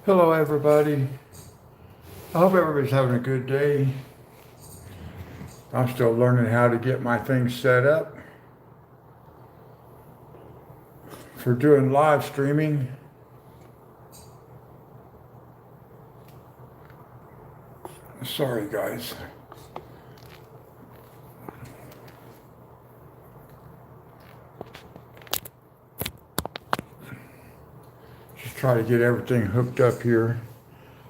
Hello everybody. I hope everybody's having a good day. I'm still learning how to get my things set up for doing live streaming. Sorry guys. Just try to get everything hooked up here.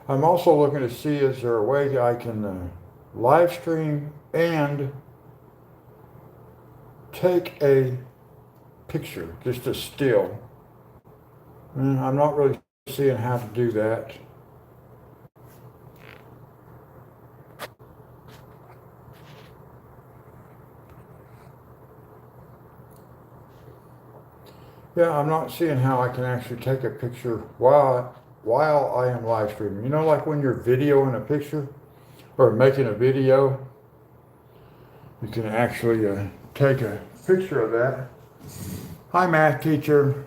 I'm also looking to see is there a way that I can live stream and take a picture, just a still. I'm not really seeing how to do that. Yeah, I'm not seeing how I can actually take a picture while I am live streaming. You know, like when you're videoing a picture or making a video, you can actually take a picture of that. Hi, math teacher.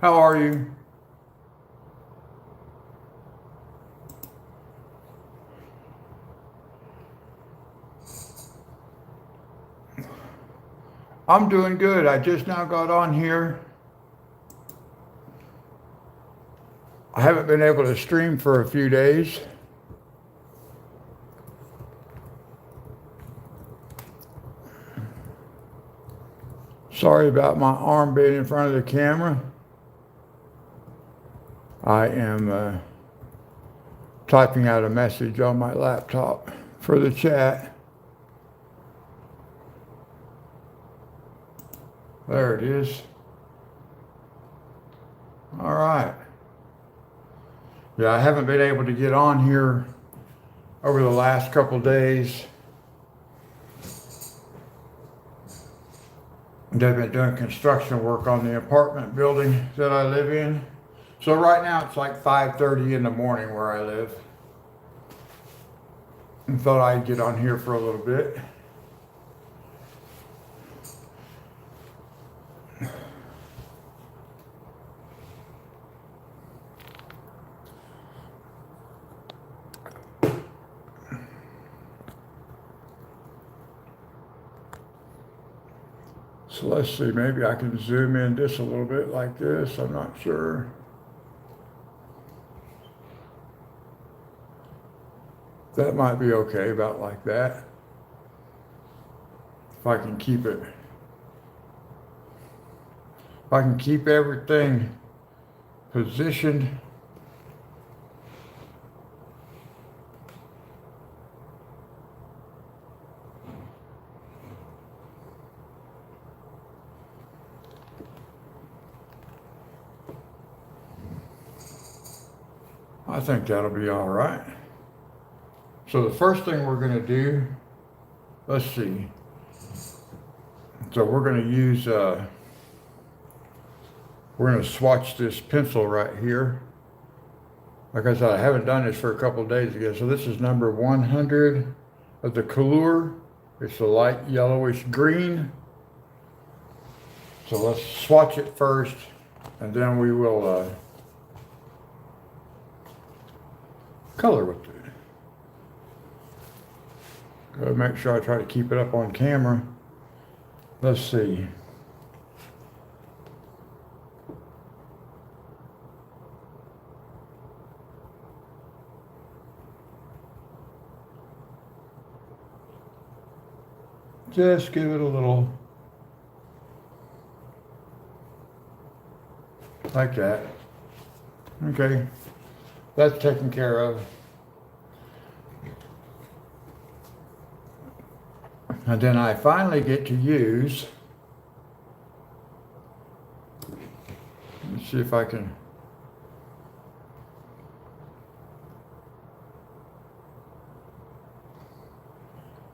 How are you? I'm doing good. I just now got on here. I haven't been able to stream for a few days. Sorry about my arm being in front of the camera. I am typing out a message on my laptop for the chat. There it is. All right. Yeah, I haven't been able to get on here over the last couple days. They've been doing construction work on the apartment building that I live in. So right now it's like 5:30 in the morning where I live. And thought I'd get on here for a little bit. So let's see, maybe I can zoom in just a little bit like this. I'm not sure. That might be okay, about like that. If I can keep it. If I can keep everything positioned. I think that'll be all right. So the first thing we're going to do, let's see. So we're going to use, we're going to swatch this pencil right here. Like I said, I haven't done this for a couple of days ago. So this is number 100 of the Couleur. It's a light yellowish green. So let's swatch it first, and then we will color with it. Gotta make sure I try to keep it up on camera. Let's see. Just give it a little, like that. Okay, that's taken care of. And then I finally get to use, let's see if I can,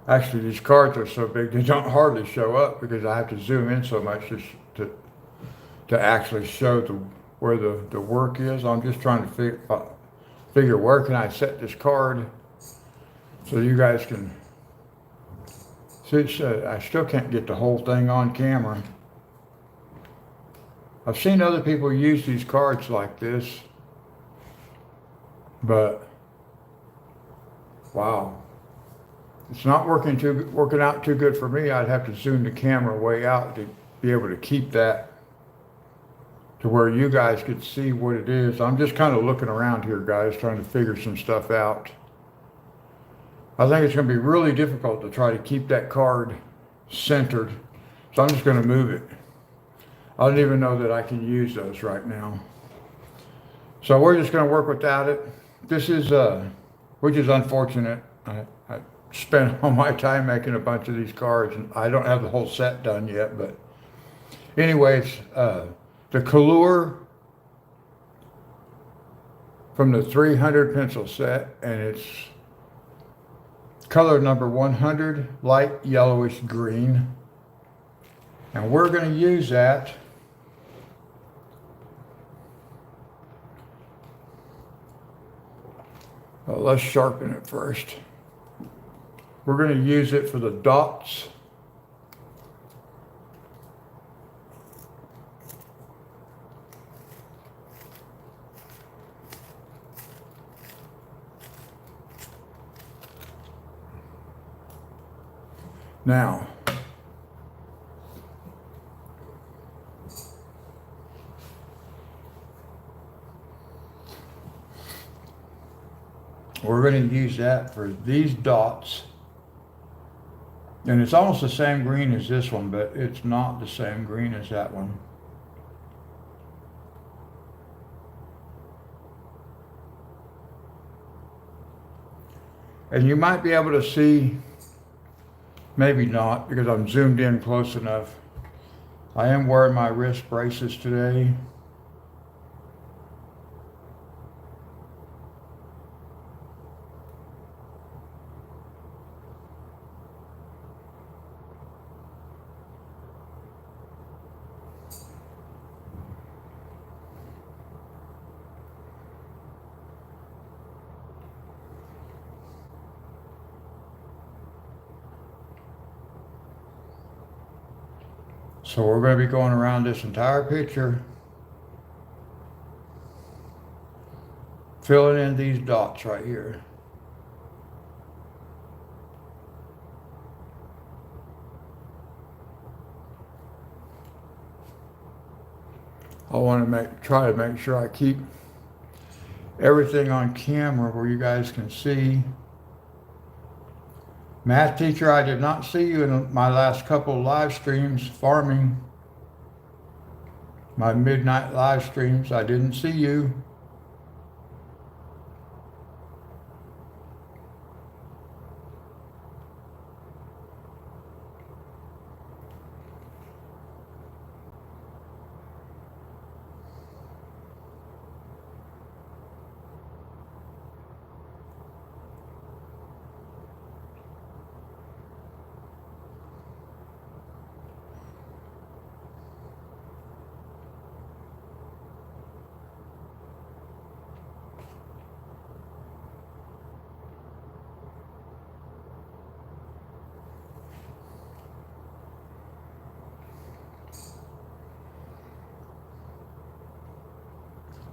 actually these cards are so big they don't hardly show up because I have to zoom in so much to actually show where the work is. I'm just trying to figure where can I set this card so you guys can see. I still can't get the whole thing on camera. I've seen other people use these cards like this, but wow, it's not working out too good for me. I'd have to zoom the camera way out to be able to keep that to where you guys could see what it is. I'm just kind of looking around here, guys, trying to figure some stuff out. I think it's going to be really difficult to try to keep that card centered, so I'm just going to move it. I don't even know that I can use those right now. So we're just going to work without it. This is, which is unfortunate. I spent all my time making a bunch of these cards, and I don't have the whole set done yet, but anyways, the Color from the 300 pencil set, and it's color number 100, light yellowish green. And we're going to use that well, let's sharpen it first. We're going to use it for the dots. Now, we're going to use that for these dots. And it's almost the same green as this one, but it's not the same green as that one. And you might be able to see, maybe not, because I'm zoomed in close enough. I am wearing my wrist braces today. So we're going to be going around this entire picture, filling in these dots right here. I want to try to make sure I keep everything on camera where you guys can see. Math teacher, I did not see you in my last couple of live streams farming. My midnight live streams, I didn't see you.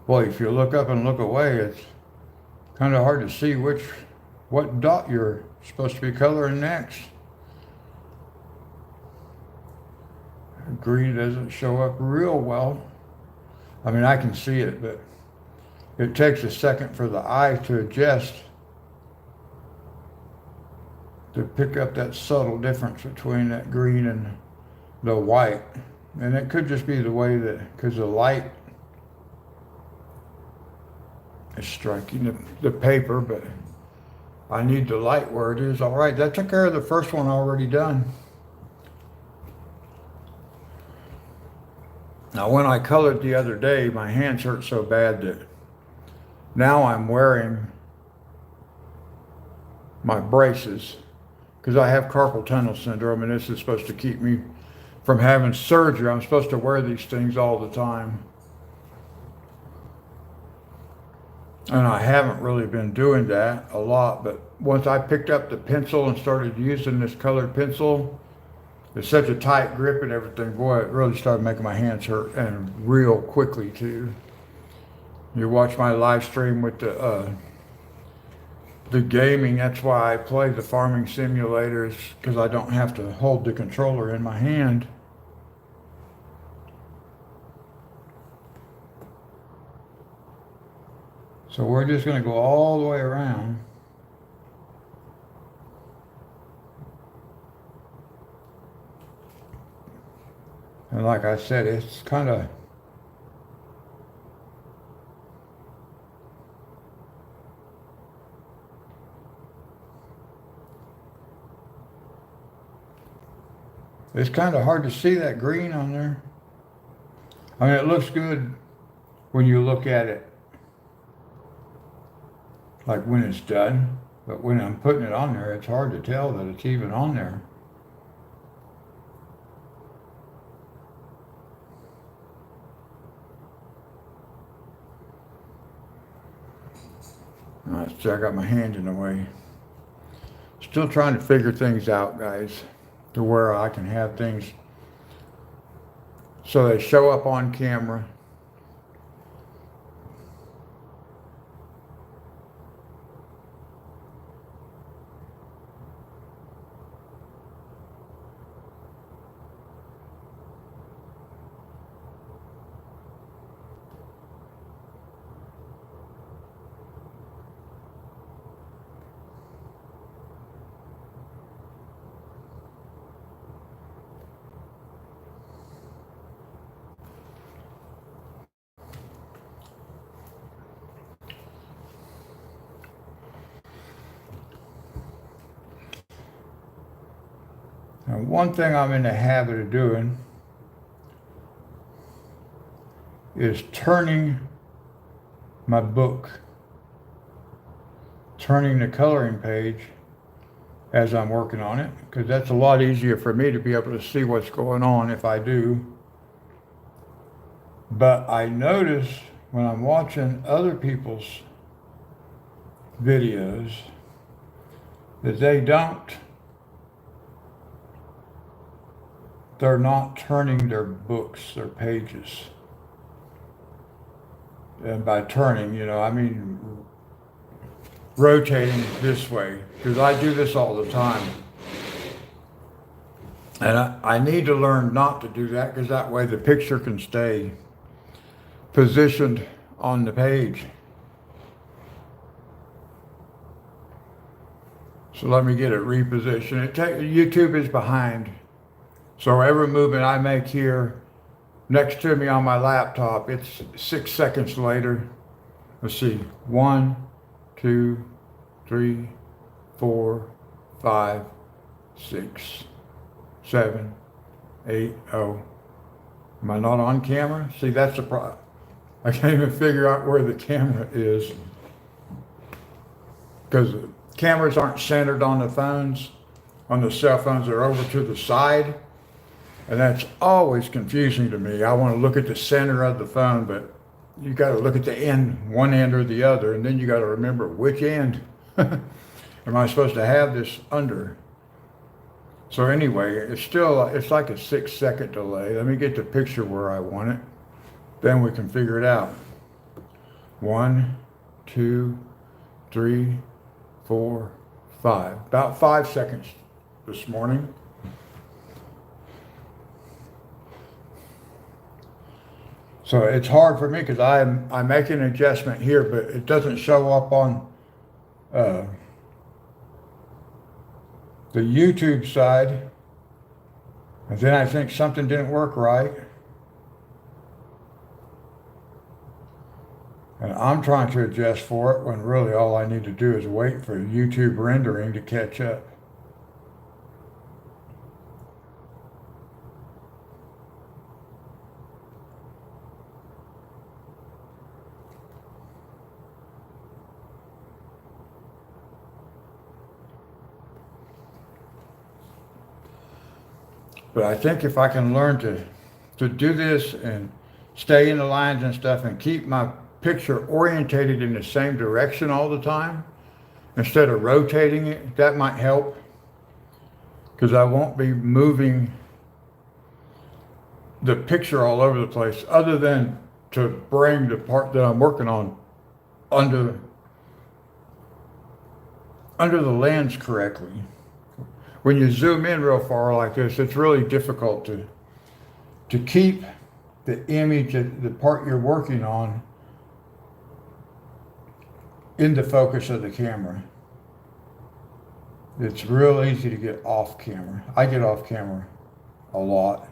Boy, if you look up and look away, it's kind of hard to see what dot you're supposed to be coloring next. Green doesn't show up real well. I mean, I can see it, but it takes a second for the eye to adjust to pick up that subtle difference between that green and the white. And it could just be the way that, because the light is striking the paper, but I need the light where it is. All right, that took care of the first one already done. Now, when I colored the other day, my hands hurt so bad that now I'm wearing my braces because I have carpal tunnel syndrome, and this is supposed to keep me from having surgery. I'm supposed to wear these things all the time. And I haven't really been doing that a lot, but once I picked up the pencil and started using this colored pencil, it's such a tight grip and everything. Boy, it really started making my hands hurt, and real quickly too. You watch my live stream with the gaming. That's why I play the farming simulators, because I don't have to hold the controller in my hand. So we're just going to go all the way around. And like I said, it's kind of hard to see that green on there. I mean, it looks good when you look at it, like when it's done, but when I'm putting it on there, it's hard to tell that it's even on there. Let's see, I got my hand in the way. Still trying to figure things out, guys, to where I can have things so they show up on camera. Now, one thing I'm in the habit of doing is turning my book, turning the coloring page as I'm working on it, because that's a lot easier for me to be able to see what's going on if I do. But I notice when I'm watching other people's videos that they're not turning their books, their pages. And by turning, I mean rotating this way, because I do this all the time. And I need to learn not to do that, because that way the picture can stay positioned on the page. So let me get it repositioned. YouTube is behind. So every movement I make here next to me on my laptop, it's 6 seconds later. Let's see, 1, 2, 3, 4, 5, 6, 7, 8, oh. Am I not on camera? See, that's the problem. I can't even figure out where the camera is, because the cameras aren't centered on the phones. On the cell phones, they're over to the side. And that's always confusing to me. I want to look at the center of the phone, but you got to look at the end, one end or the other, and then you got to remember which end am I supposed to have this under. So anyway, it's like a 6 second delay. Let me get the picture where I want it. Then we can figure it out. 1, 2, 3, 4, 5. About 5 seconds this morning. So it's hard for me, because I make an adjustment here, but it doesn't show up on the YouTube side. And then I think something didn't work right. And I'm trying to adjust for it, when really all I need to do is wait for YouTube rendering to catch up. But I think if I can learn to do this and stay in the lines and stuff, and keep my picture orientated in the same direction all the time, instead of rotating it, that might help, because I won't be moving the picture all over the place, other than to bring the part that I'm working on under the lens correctly. When you zoom in real far like this, it's really difficult to keep the image, the part you're working on, in the focus of the camera. It's real easy to get off camera. I get off camera a lot.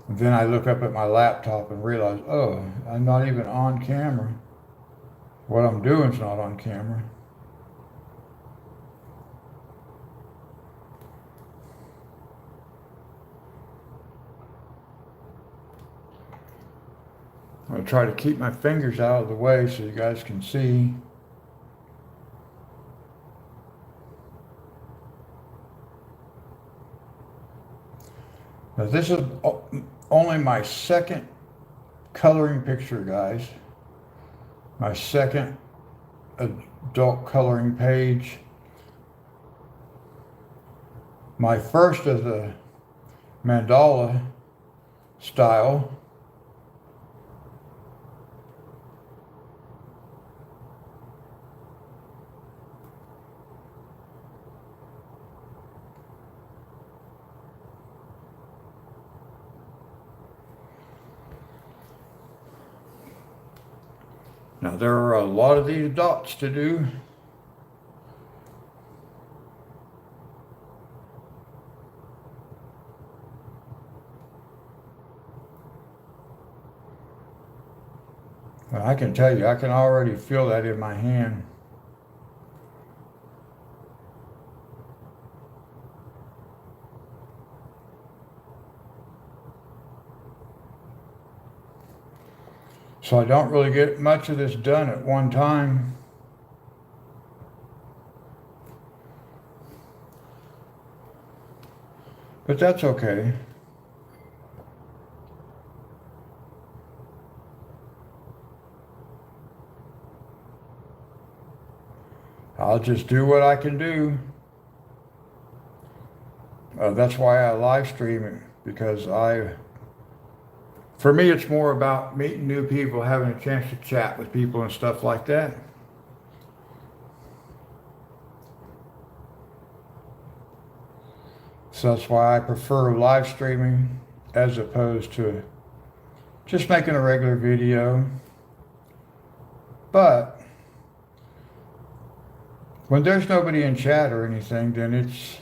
Then I look up at my laptop and realize, oh, I'm not even on camera. What I'm doing is not on camera. I'm going to try to keep my fingers out of the way so you guys can see. Now this is only my second coloring picture, guys. My second adult coloring page. My first of the mandala style. Now there are a lot of these dots to do. I can tell you, I can already feel that in my hand. So I don't really get much of this done at one time. But that's okay. I'll just do what I can do. That's why I live stream it, because for me, it's more about meeting new people, having a chance to chat with people and stuff like that. So that's why I prefer live streaming as opposed to just making a regular video. But when there's nobody in chat or anything, then it's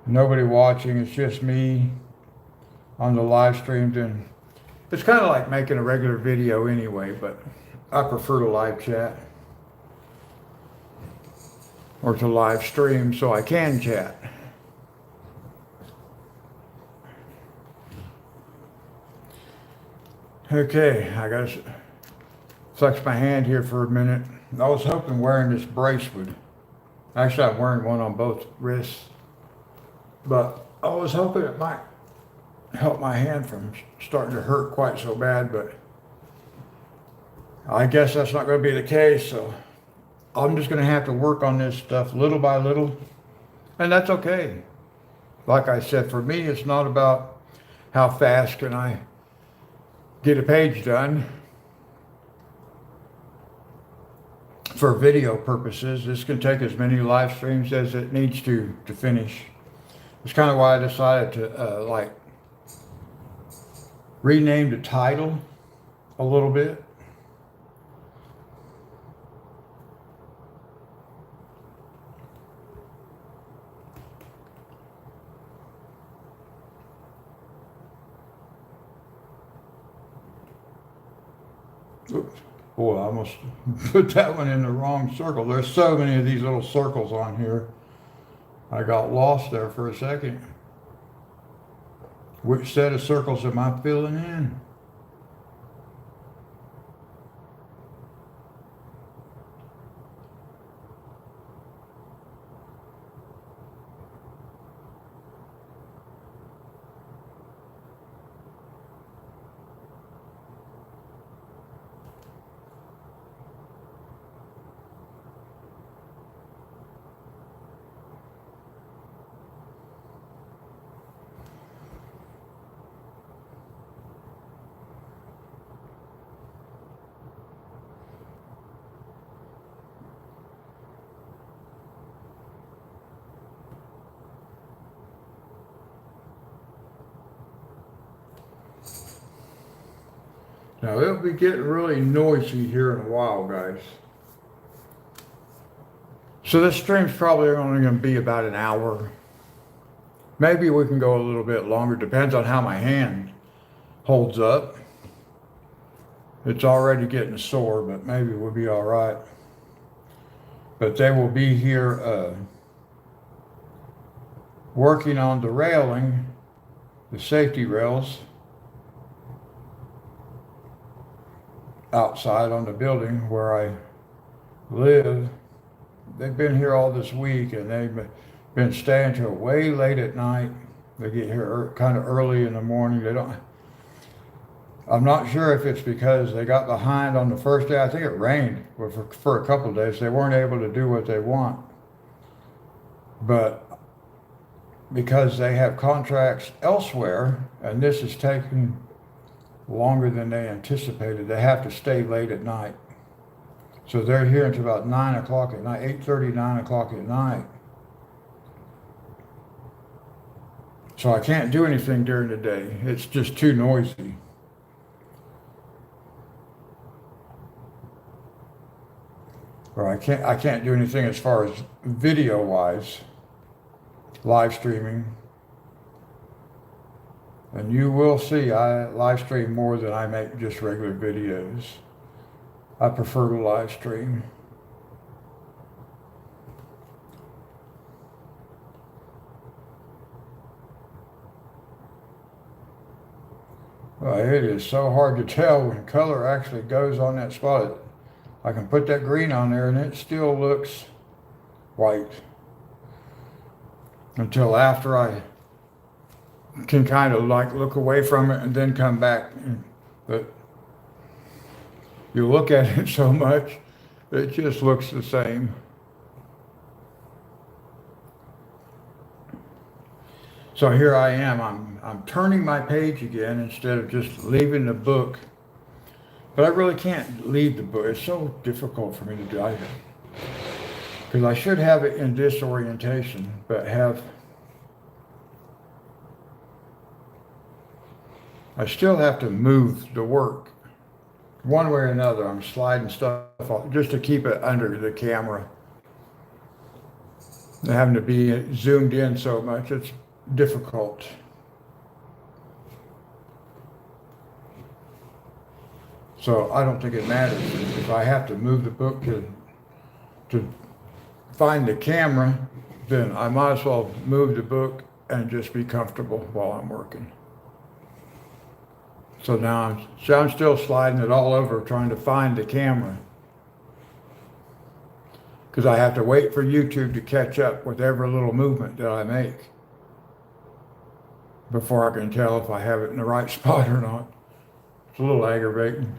nobody watching, it's just me on the live stream. Then it's kind of like making a regular video anyway, but I prefer to live chat or to live stream so I can chat. Okay, I gotta flex my hand here for a minute. I was hoping wearing this brace would, actually I'm wearing one on both wrists, but I was hoping it might help my hand from starting to hurt quite so bad, but I guess that's not going to be the case. So I'm just going to have to work on this stuff little by little, and that's okay. Like I said, for me, it's not about how fast can I get a page done. For video purposes, this can take as many live streams as it needs to finish. It's kind of why I decided to rename the title a little bit. Oops. Boy, I almost put that one in the wrong circle. There's so many of these little circles on here. I got lost there for a second. Which set of circles am I filling in? Now it'll be getting really noisy here in a while, guys. So this stream's probably only going to be about an hour. Maybe we can go a little bit longer, depends on how my hand holds up. It's already getting sore, but maybe we'll be all right. But they will be here working on the railing, the safety rails outside on the building where I live. They've been here all this week, and they've been staying till way late at night. They get here kind of early in the morning. I'm not sure if it's because they got behind on the first day. I think it rained for a couple of days. They weren't able to do what they want. But because they have contracts elsewhere, and this is taking longer than they anticipated, they have to stay late at night. So they're here until about 9 o'clock at night, 8:30, 9 o'clock at night. So I can't do anything during the day. It's just too noisy. Or I can't do anything as far as video-wise, live streaming. And you will see I live stream more than I make just regular videos. I prefer to live stream. Well, it is so hard to tell when color actually goes on that spot. I can put that green on there and it still looks white until after I can kind of like look away from it and then come back. But you look at it so much, it just looks the same. So here I am, I'm turning my page again instead of just leaving the book. But I really can't leave the book. It's so difficult for me to do. Because I should have it in this orientation, but I still have to move the work. One way or another, I'm sliding stuff off just to keep it under the camera. And having to be zoomed in so much, it's difficult. So I don't think it matters. If I have to move the book to find the camera, then I might as well move the book and just be comfortable while I'm working. So now I'm still sliding it all over trying to find the camera. Because I have to wait for YouTube to catch up with every little movement that I make before I can tell if I have it in the right spot or not. It's a little aggravating.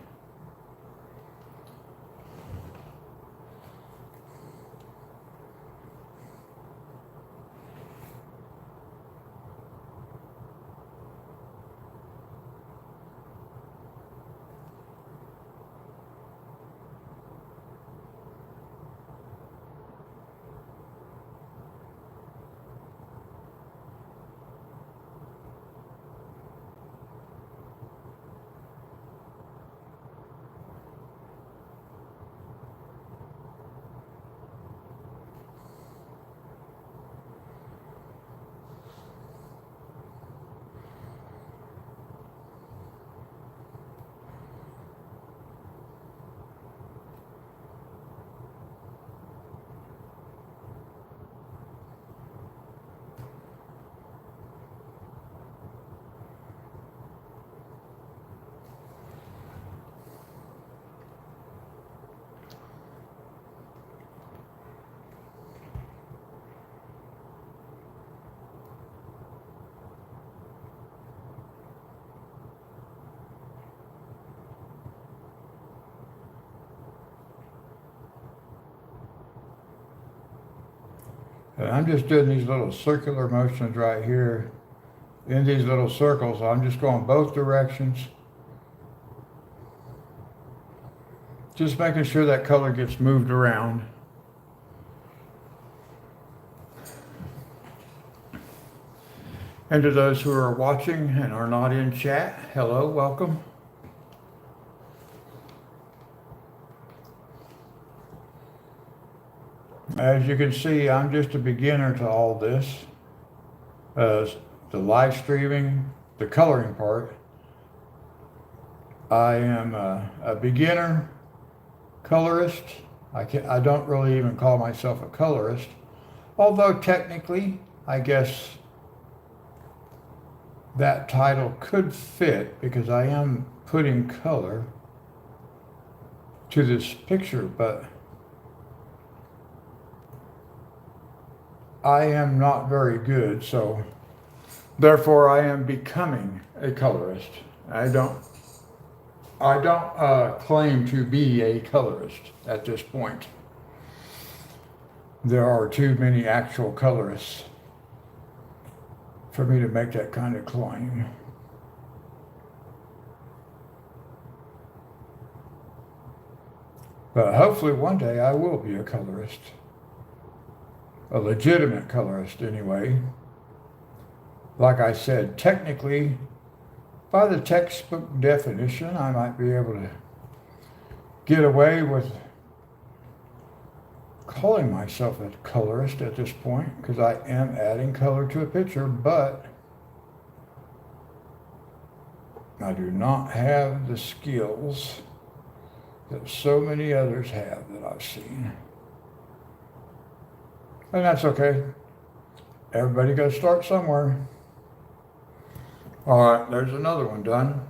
And I'm just doing these little circular motions right here in these little circles. I'm just going both directions. Just making sure that color gets moved around. And to those who are watching and are not in chat, hello, welcome. As you can see, I'm just a beginner to all this. The live streaming, the coloring part. I am a beginner colorist. I don't really even call myself a colorist, although technically, I guess that title could fit because I am putting color to this picture, but I am not very good, so therefore I am becoming a colorist. I don't claim to be a colorist at this point. There are too many actual colorists for me to make that kind of claim. But hopefully one day I will be a colorist. A legitimate colorist anyway. Like I said, technically, by the textbook definition, I might be able to get away with calling myself a colorist at this point because I am adding color to a picture, but I do not have the skills that so many others have that I've seen. And that's okay. Everybody got to start somewhere. All right, there's another one done.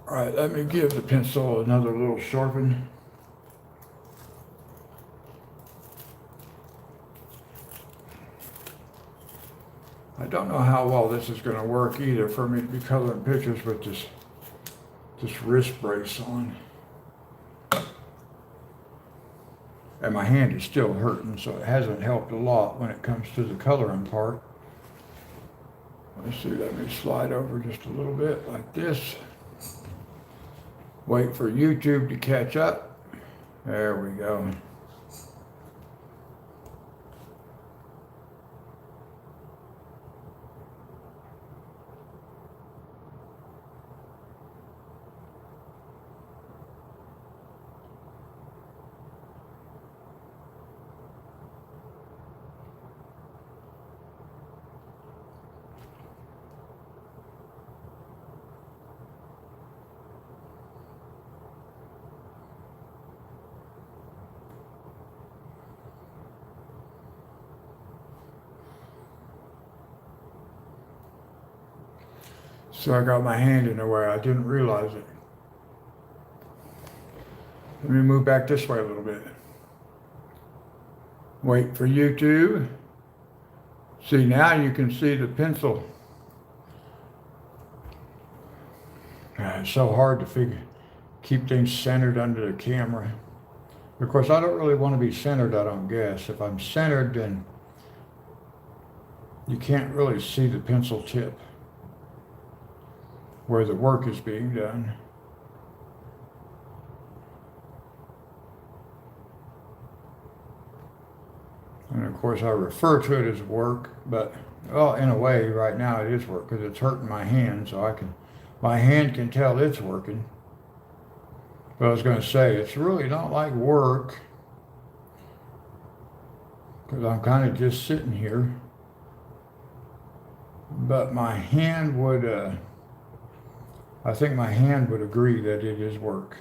All right, let me give the pencil another little sharpen. I don't know how well this is going to work either for me to be coloring pictures with this wrist brace on. And my hand is still hurting, so it hasn't helped a lot when it comes to the coloring part. Let's see, let me slide over just a little bit like this. Wait for YouTube to catch up. There we go. So I got my hand in the way. I didn't realize it. Let me move back this way a little bit. Wait for YouTube. See, now you can see the pencil. It's so hard to keep things centered under the camera. Of course, I don't really want to be centered, I don't guess. If I'm centered, then you can't really see the pencil tip where the work is being done. And of course I refer to it as work, but well, in a way right now it is work because it's hurting my hand, so my hand can tell it's working. But I was going to say, it's really not like work because I'm kind of just sitting here. But my hand would, I think my hand would agree that it is work.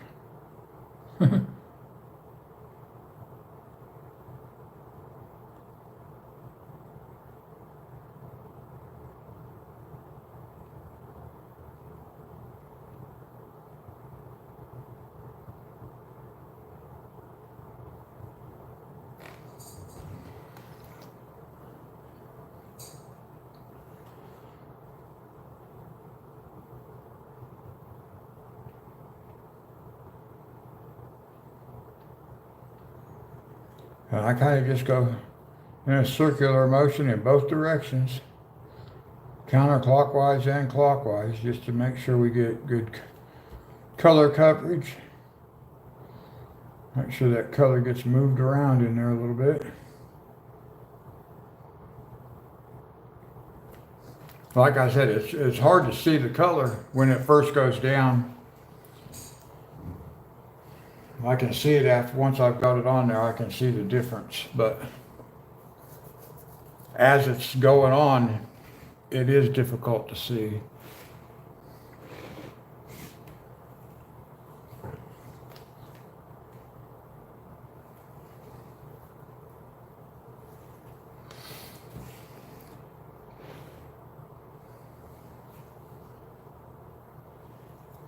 And I kind of just go in a circular motion in both directions, counterclockwise and clockwise, just to make sure we get good color coverage. Make sure that color gets moved around in there a little bit. Like I said, it's hard to see the color when it first goes down. I can see it after, once I've got it on there, I can see the difference. But as it's going on, it is difficult to see.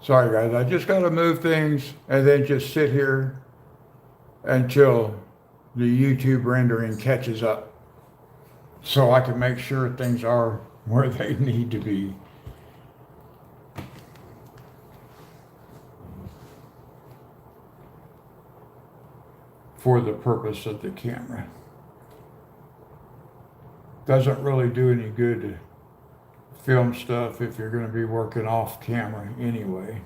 Sorry guys, I just got to move things and then just sit here until the YouTube rendering catches up so I can make sure things are where they need to be. For the purpose of the camera. Doesn't really do any good to film stuff if you're going to be working off camera anyway.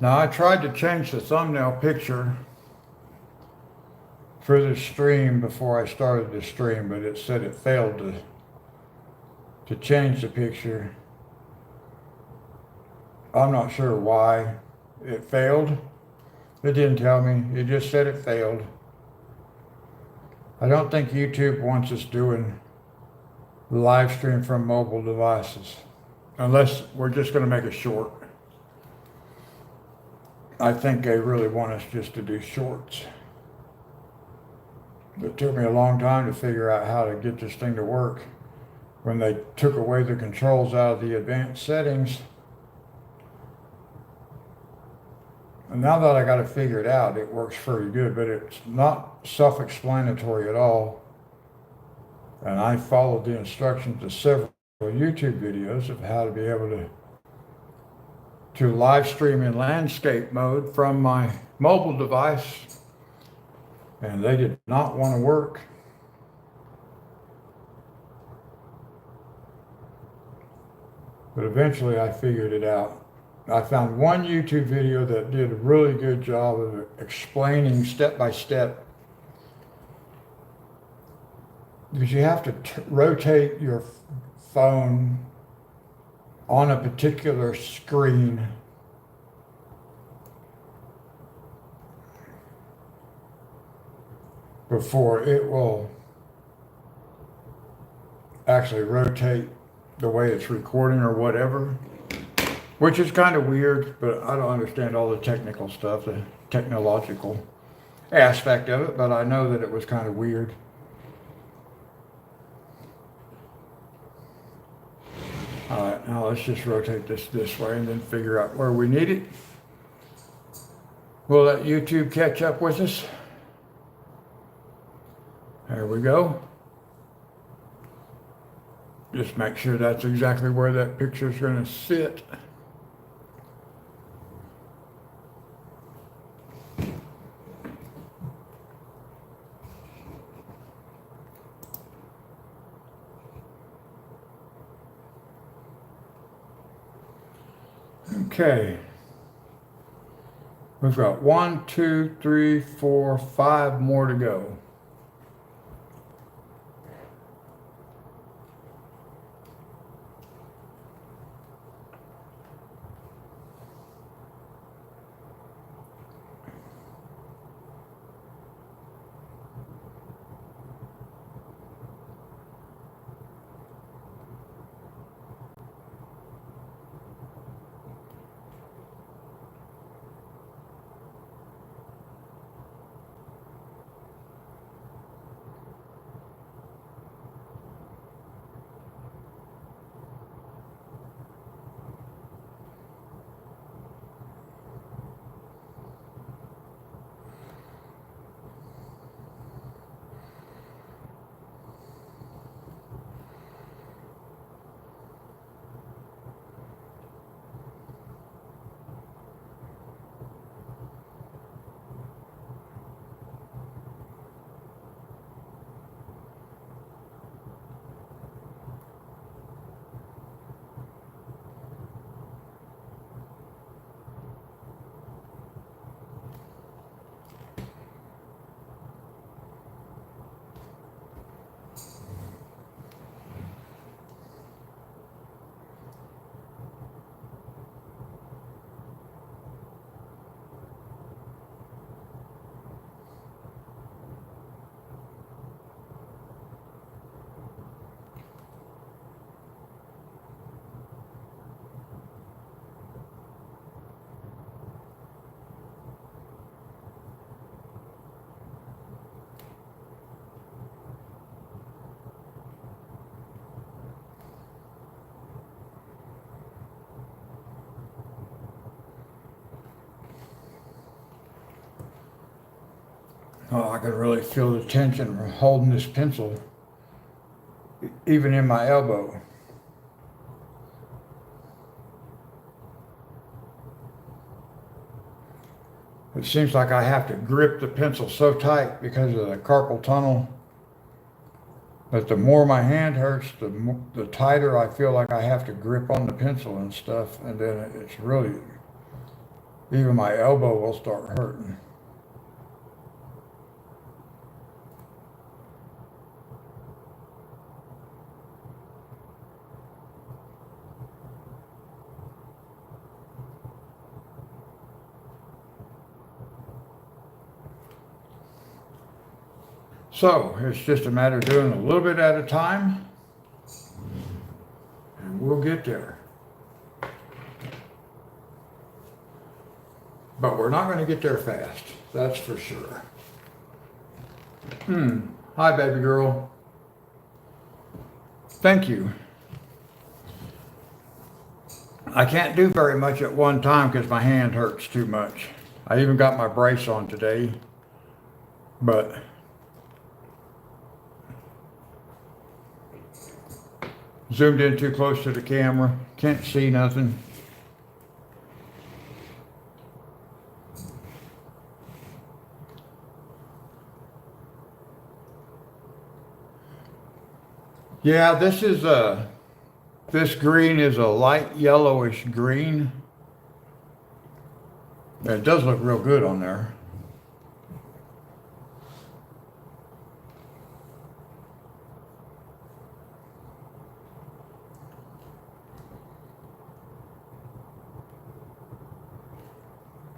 Now I tried to change the thumbnail picture for the stream before I started the stream, but it said it failed to change the picture. I'm not sure why it failed. It didn't tell me, it just said it failed. I don't think YouTube wants us doing live stream from mobile devices, unless we're just going to make a short. I think they really want us just to do shorts. It took me a long time to figure out how to get this thing to work. When they took away the controls out of the advanced settings, and now that I got it figured out, it works pretty good, but it's not self-explanatory at all. And I followed the instructions to several YouTube videos of how to be able to live stream in landscape mode from my mobile device, and they did not want to work. But eventually I figured it out. I found one YouTube video that did a really good job of explaining step by step, because you have to rotate your phone on a particular screen before it will actually rotate the way it's recording or whatever, which is kind of weird, but I don't understand all the technical stuff, the technological aspect of it, but I know that it was kind of weird. All right, now let's just rotate this way and then figure out where we need it. We'll let YouTube catch up with us. There we go. Just make sure that's exactly where that picture is going to sit. Okay. We've got 1, 2, 3, 4, 5 more to go. Oh, I could really feel the tension from holding this pencil, even in my elbow. It seems like I have to grip the pencil so tight because of the carpal tunnel that the more my hand hurts, the tighter I feel like I have to grip on the pencil and stuff. And then it's really, even my elbow will start hurting. So it's just a matter of doing a little bit at a time, and we'll get there. But we're not going to get there fast, that's for sure. Hi, baby girl. Thank you. I can't do very much at one time because my hand hurts too much. I even got my brace on today, but zoomed in too close to the camera, can't see nothing. Yeah, this green is a light yellowish green. It does look real good on there.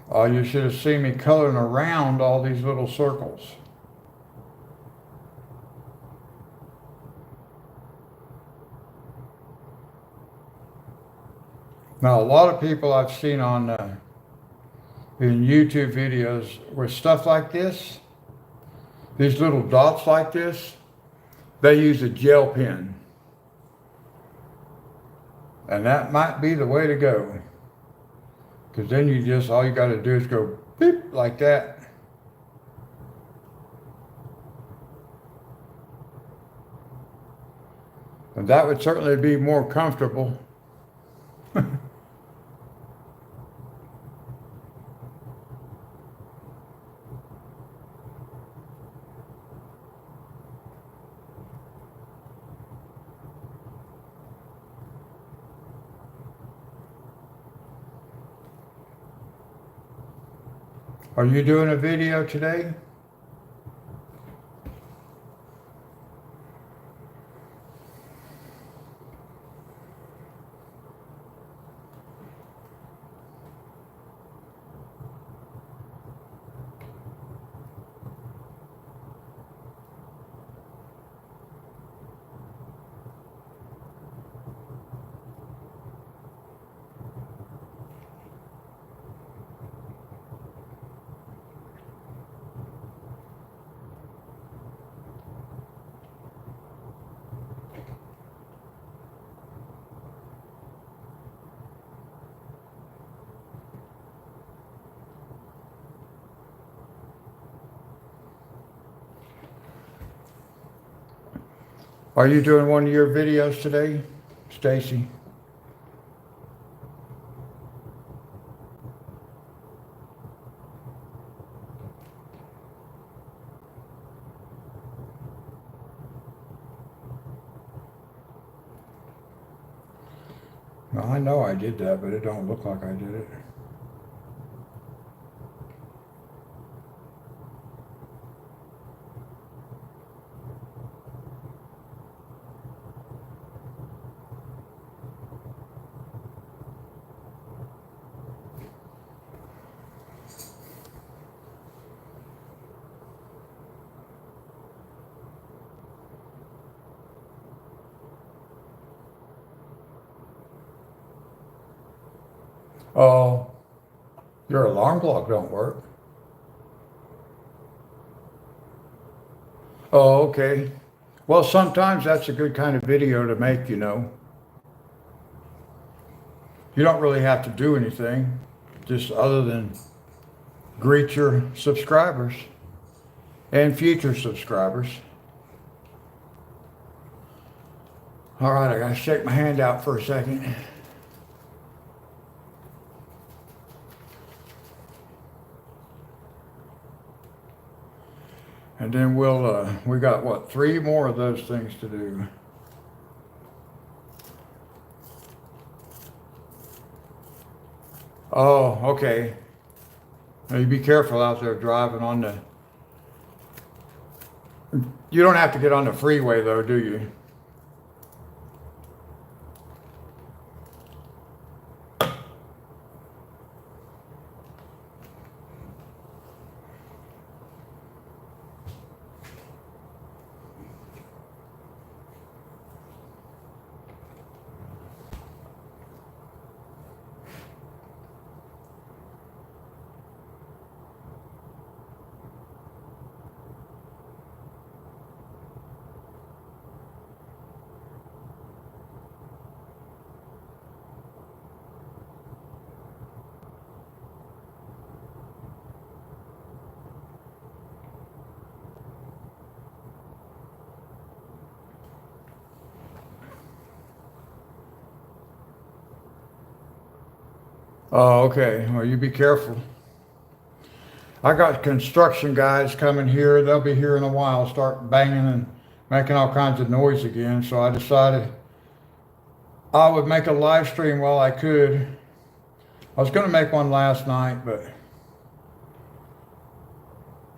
Oh, you should have seen me coloring around all these little circles. Now, a lot of people I've seen on in YouTube videos with stuff like this, these little dots like this, they use a gel pen. And that might be the way to go. Because then all you got to do is go beep like that. And that would certainly be more comfortable. Are you doing a video today? Are you doing one of your videos today, Stacy? Well, I know I did that, but it don't look like I did it. Oh, your alarm clock don't work. Oh, okay. Well, sometimes that's a good kind of video to make, you know. You don't really have to do anything, just other than greet your subscribers and future subscribers. All right, I gotta shake my hand out for a second. And then we got what, 3 more of those things to do. Oh, okay. Now you be careful out there driving on the, you don't have to get on the freeway though, do you? Oh, okay. Well, you be careful. I got construction guys coming here. They'll be here in a while, start banging and making all kinds of noise again. So I decided I would make a live stream while I could. I was going to make one last night, but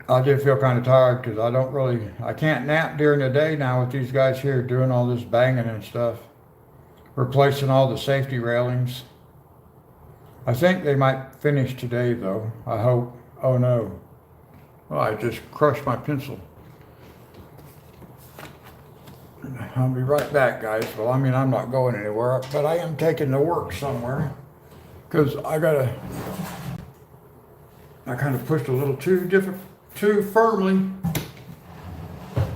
I did feel kind of tired because I can't nap during the day now with these guys here doing all this banging and stuff, replacing all the safety railings. I think they might finish today though, I hope. Oh no. Oh, I just crushed my pencil. I'll be right back, guys. Well, I mean, I'm not going anywhere, but I am taking to work somewhere because I kind of pushed a little too firmly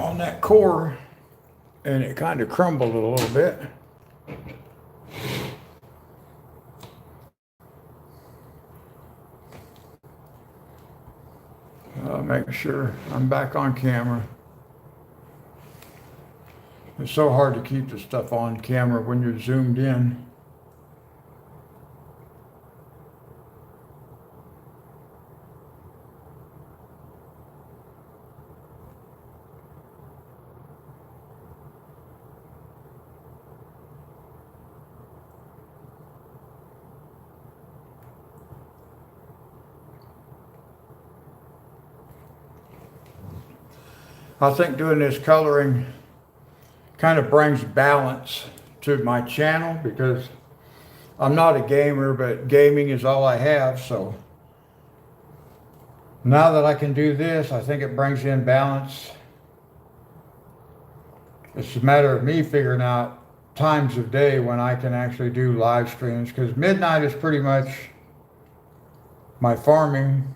on that core and it kind of crumbled a little bit. Make sure I'm back on camera. It's so hard to keep the stuff on camera when you're zoomed in. I think doing this coloring kind of brings balance to my channel because I'm not a gamer, but gaming is all I have. So now that I can do this, I think it brings in balance. It's a matter of me figuring out times of day when I can actually do live streams, because midnight is pretty much my farming.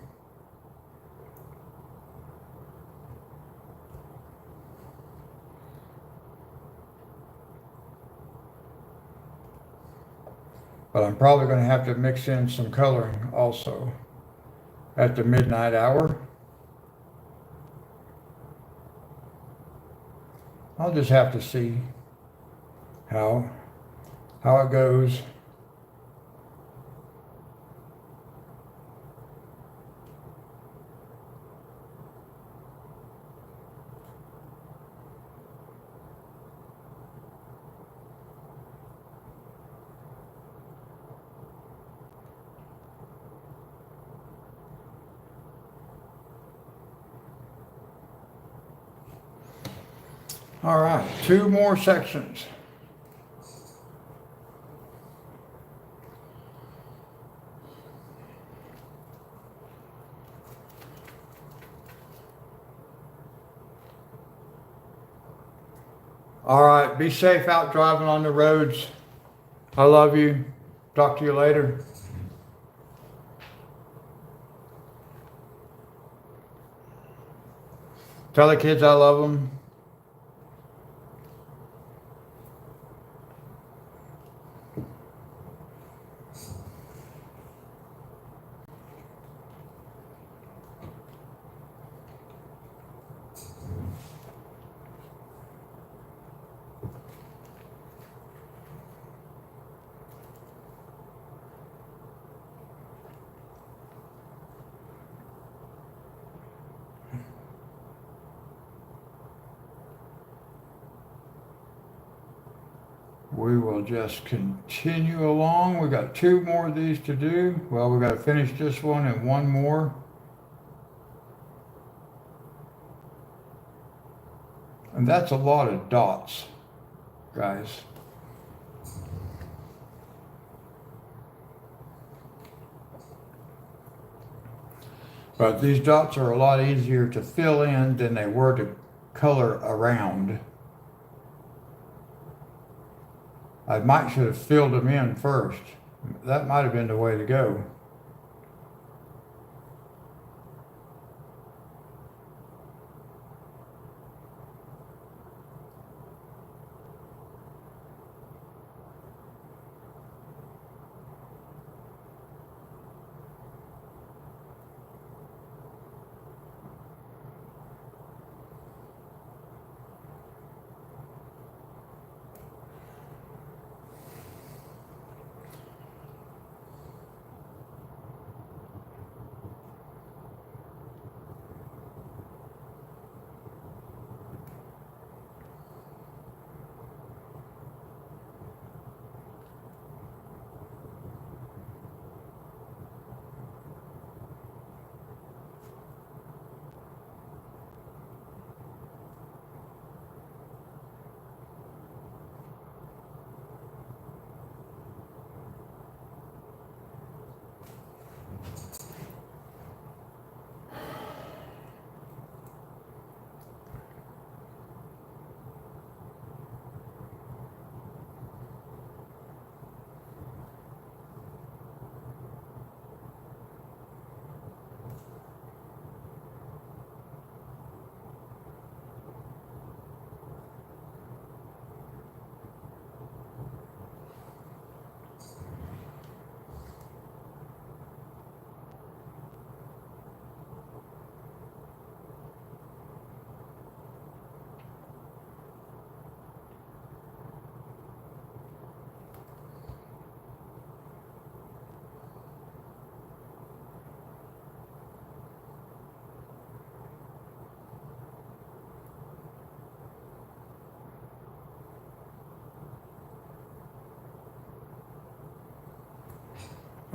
But I'm probably going to have to mix in some coloring also at the midnight hour. I'll just have to see how it goes. All right, 2 more sections. All right, be safe out driving on the roads. I love you. Talk to you later. Tell the kids I love them. We will just continue along. We got 2 more of these to do. Well, we got to finish this one and 1 more. And that's a lot of dots, guys. But these dots are a lot easier to fill in than they were to color around. I might should have filled them in first. That might have been the way to go.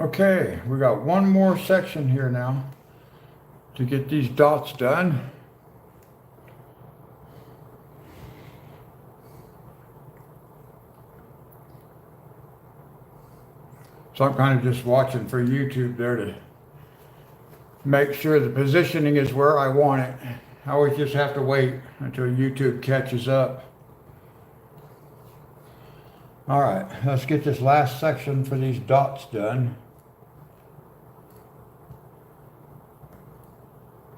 Okay, we got 1 more section here now to get these dots done. So I'm kind of just watching for YouTube there to make sure the positioning is where I want it. I always just have to wait until YouTube catches up. All right, let's get this last section for these dots done.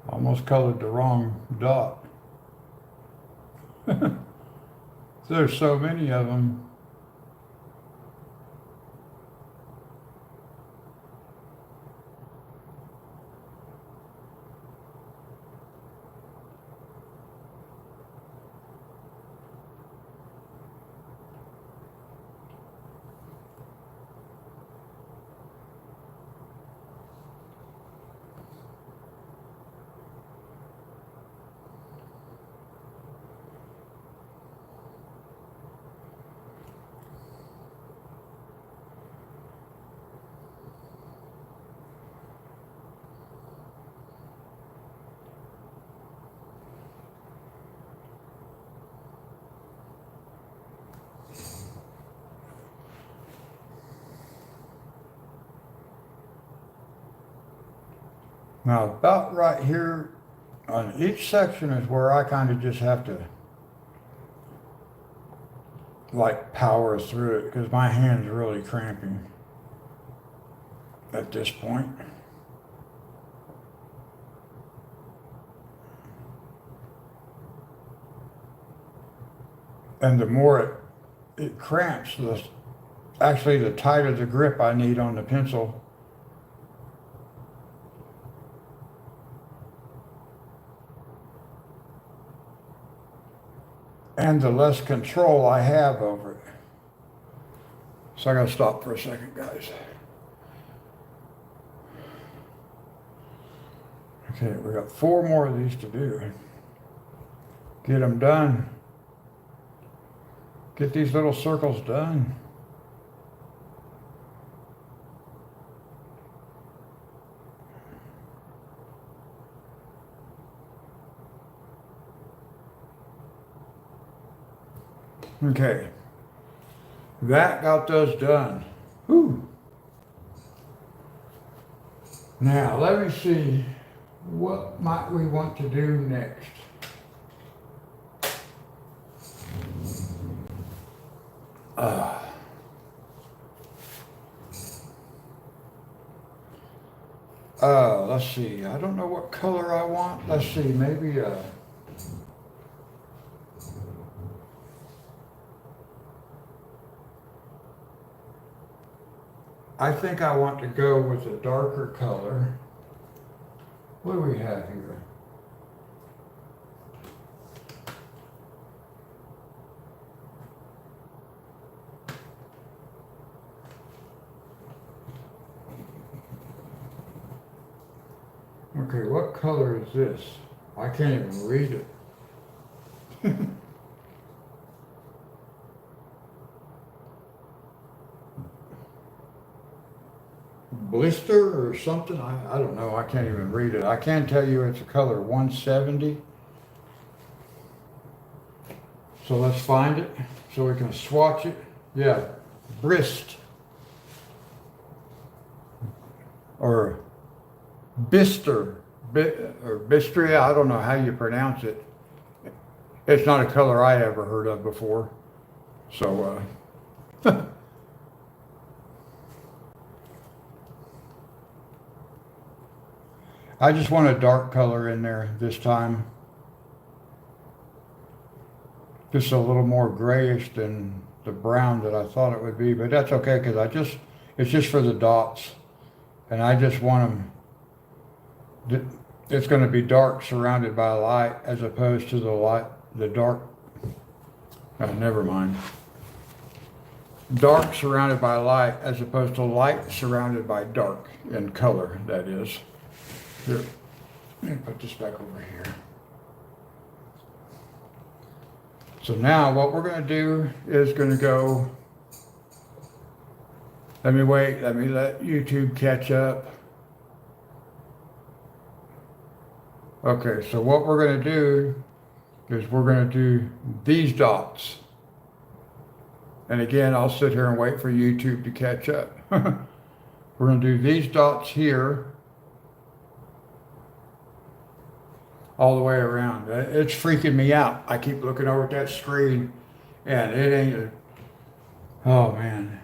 Almost colored the wrong dot. There's so many of them. Now, about right here on each section is where I kind of just have to like power through it because my hand's really cramping at this point. And the more it cramps, actually the tighter the grip I need on the pencil. And the less control I have over it. So I gotta stop for a second, guys. Okay, we got 4 more of these to do. Get them done. Get these little circles done. Okay, that got those done. Whew. Now, let me see, what might we want to do next? Let's see, I don't know what color I want. Let's see, maybe I think I want to go with a darker color. What do we have here? Okay, what color is this? I can't even read it. Blister or something? I don't know. I can't even read it. I can tell you it's a color 170. So let's find it so we can swatch it. Yeah, Brist. Or Bister. Or Bistria. I don't know how you pronounce it. It's not a color I ever heard of before. So, I just want a dark color in there this time. Just a little more grayish than the brown that I thought it would be, but that's okay because it's just for the dots. And I just want them, it's going to be dark surrounded by light as opposed to the dark, never mind. Dark surrounded by light as opposed to light surrounded by dark in color, that is. Here, let me put this back over here. So now what we're going to do is going to go, let me let YouTube catch up. Okay, so what we're going to do is we're going to do these dots. And again, I'll sit here and wait for YouTube to catch up. We're going to do these dots here all the way around. It's freaking me out. I keep looking over at that screen and it ain't, oh man.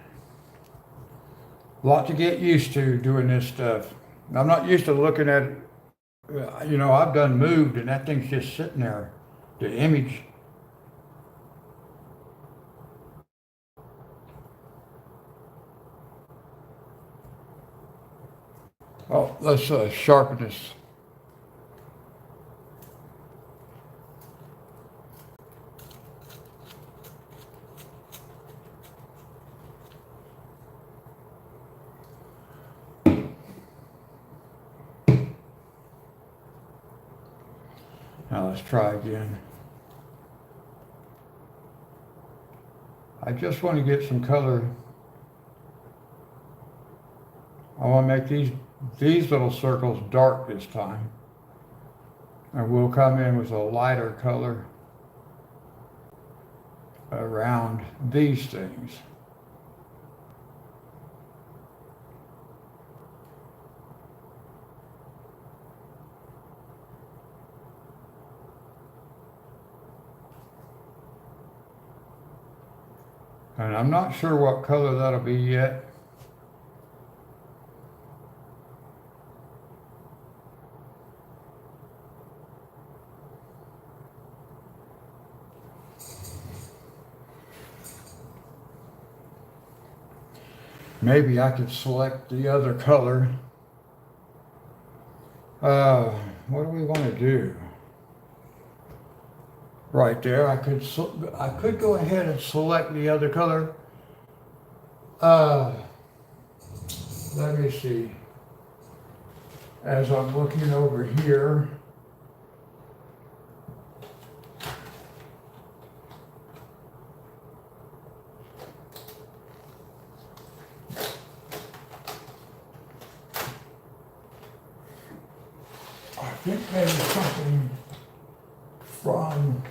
A lot to get used to doing this stuff. I'm not used to looking at it. You know, I've done moved and that thing's just sitting there, the image. Oh, let's sharpen this. Now let's try again. I just want to get some color. I want to make these little circles dark this time. And we'll come in with a lighter color around these things. And I'm not sure what color that'll be yet. Maybe I could select the other color. What do we want to do? Right there, I could go ahead and select the other color. Let me see. As I'm looking over here, I think maybe something from,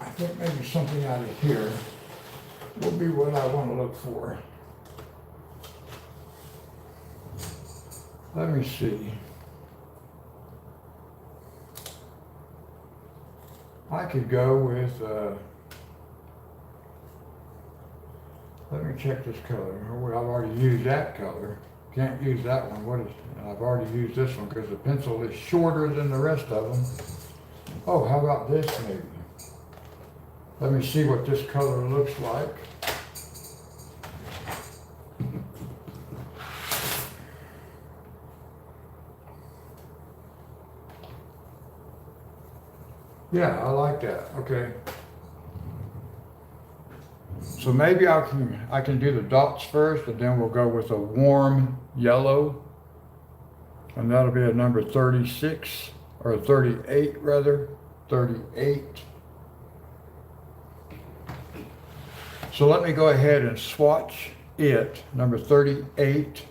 I think maybe something out of here will be what I want to look for. Let me see. I could go with, let me check this color. Well, I've already used that color. Can't use that one. What is, I've already used this one because the pencil is shorter than the rest of them. Oh, how about this maybe? Let me see what this color looks like. Yeah, I like that. Okay. So maybe I can do the dots first, and then we'll go with a warm yellow, and that'll be a number 36 or 38 rather, 38. So let me go ahead and swatch it, number 38.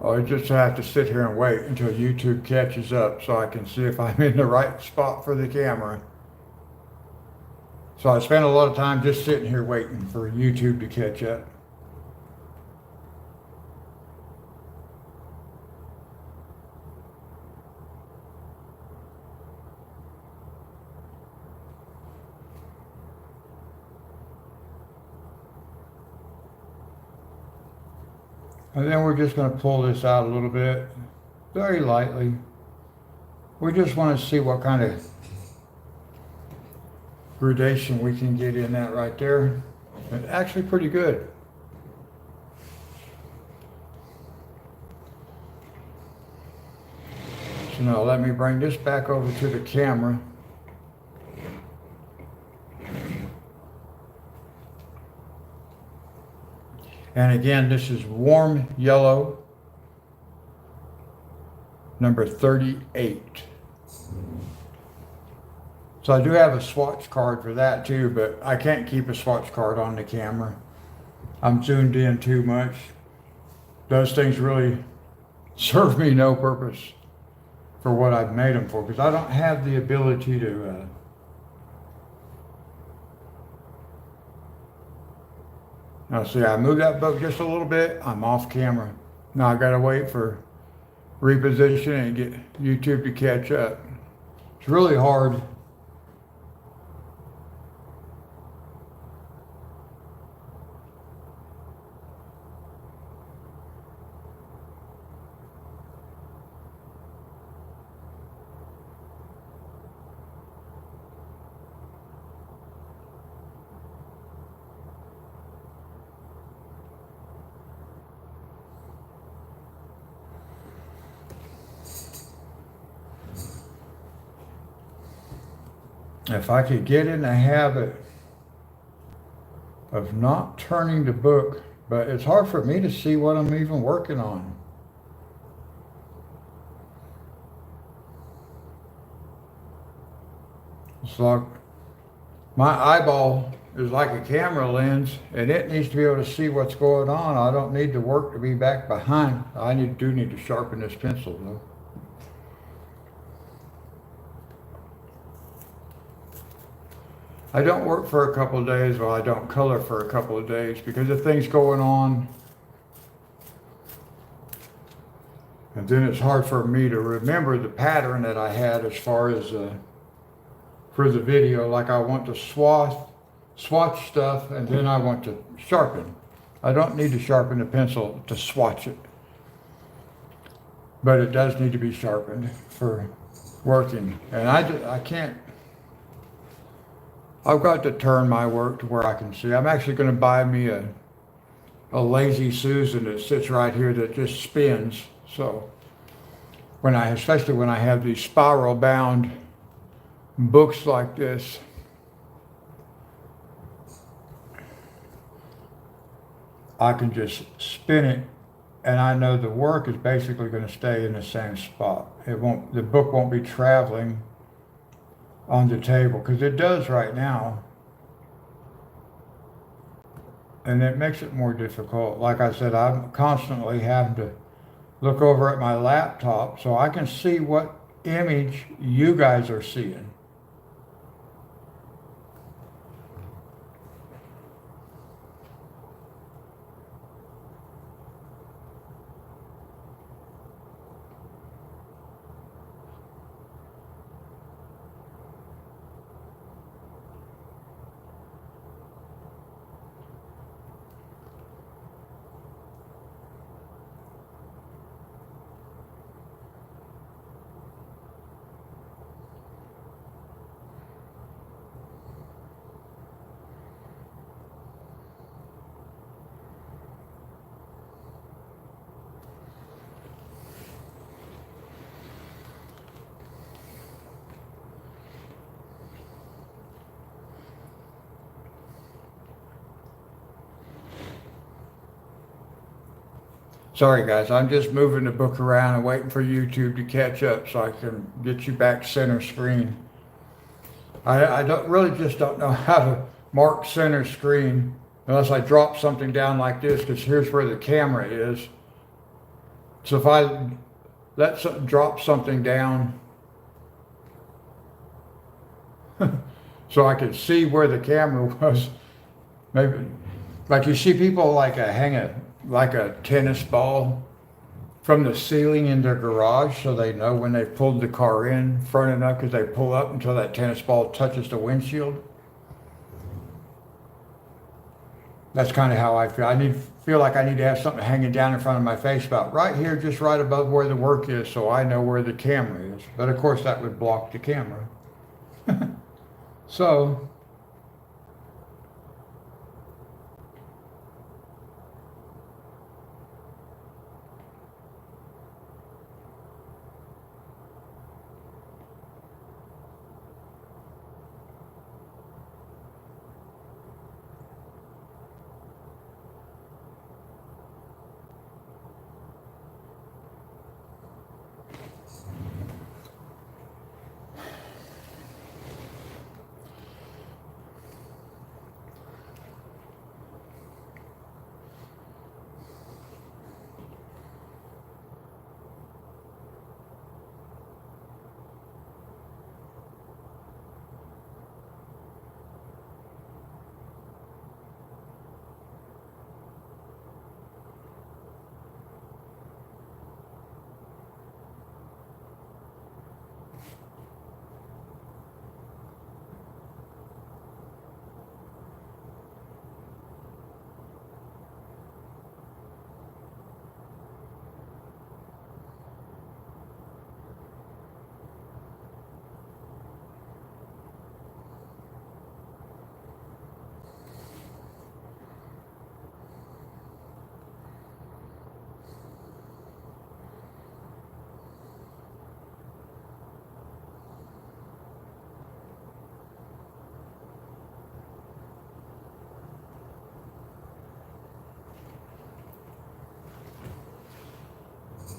I just have to sit here and wait until YouTube catches up so I can see if I'm in the right spot for the camera. So I spent a lot of time just sitting here waiting for YouTube to catch up. And then we're just going to pull this out a little bit, very lightly. We just want to see what kind of gradation we can get in that right there. It's actually pretty good. So now let me bring this back over to the camera. And again, this is warm yellow, number 38. So I do have a swatch card for that too, but I can't keep a swatch card on the camera. I'm zoomed in too much. Those things really serve me no purpose. for what I've made them for, because I don't have the ability to now see, I moved that book just a little bit, I'm off camera. Now I gotta wait for reposition and get YouTube to catch up. It's really hard. If I could get in the habit of not turning the book, but it's hard for me to see what I'm even working on. It's like my eyeball is like a camera lens, and it needs to be able to see what's going on. I don't need the work to be back behind. I do need to sharpen this pencil though. I don't work for a couple of days, or I don't color for a couple of days because of things going on. And then it's hard for me to remember the pattern that I had as far as for the video. Like I want to swatch stuff, and then I want to sharpen. I don't need to sharpen the pencil to swatch it, but it does need to be sharpened for working. And I can't. I've got to turn my work to where I can see. I'm actually going to buy me a Lazy Susan that sits right here that just spins. So especially when I have these spiral bound books like this, I can just spin it, and I know the work is basically going to stay in the same spot. The book won't be traveling on the table, because it does right now, and it makes it more difficult. Like I said, I'm constantly having to look over at my laptop so I can see what image you guys are seeing. Sorry guys, I'm just moving the book around and waiting for YouTube to catch up so I can get you back center screen. I don't know how to mark center screen unless I drop something down like this, because here's where the camera is. So if I drop something down so I could see where the camera was, maybe like you see people like hang a tennis ball from the ceiling in their garage, so they know when they pulled the car in front enough, because they pull up until that tennis ball touches the windshield. That's kind of how I feel. Feel like I need to have something hanging down in front of my face about right here, just right above where the work is, so I know where the camera is. But of course that would block the camera. So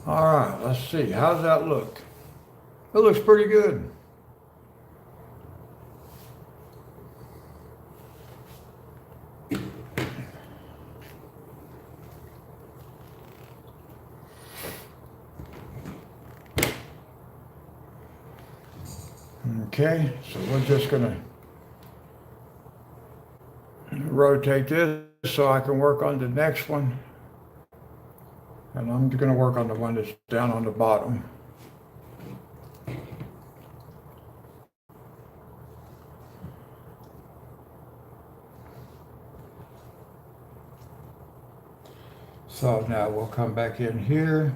All right, let's see. How's that look? It looks pretty good. Okay, so we're just gonna rotate this so I can work on the next one. And I'm gonna work on the one that's down on the bottom. So now we'll come back in here.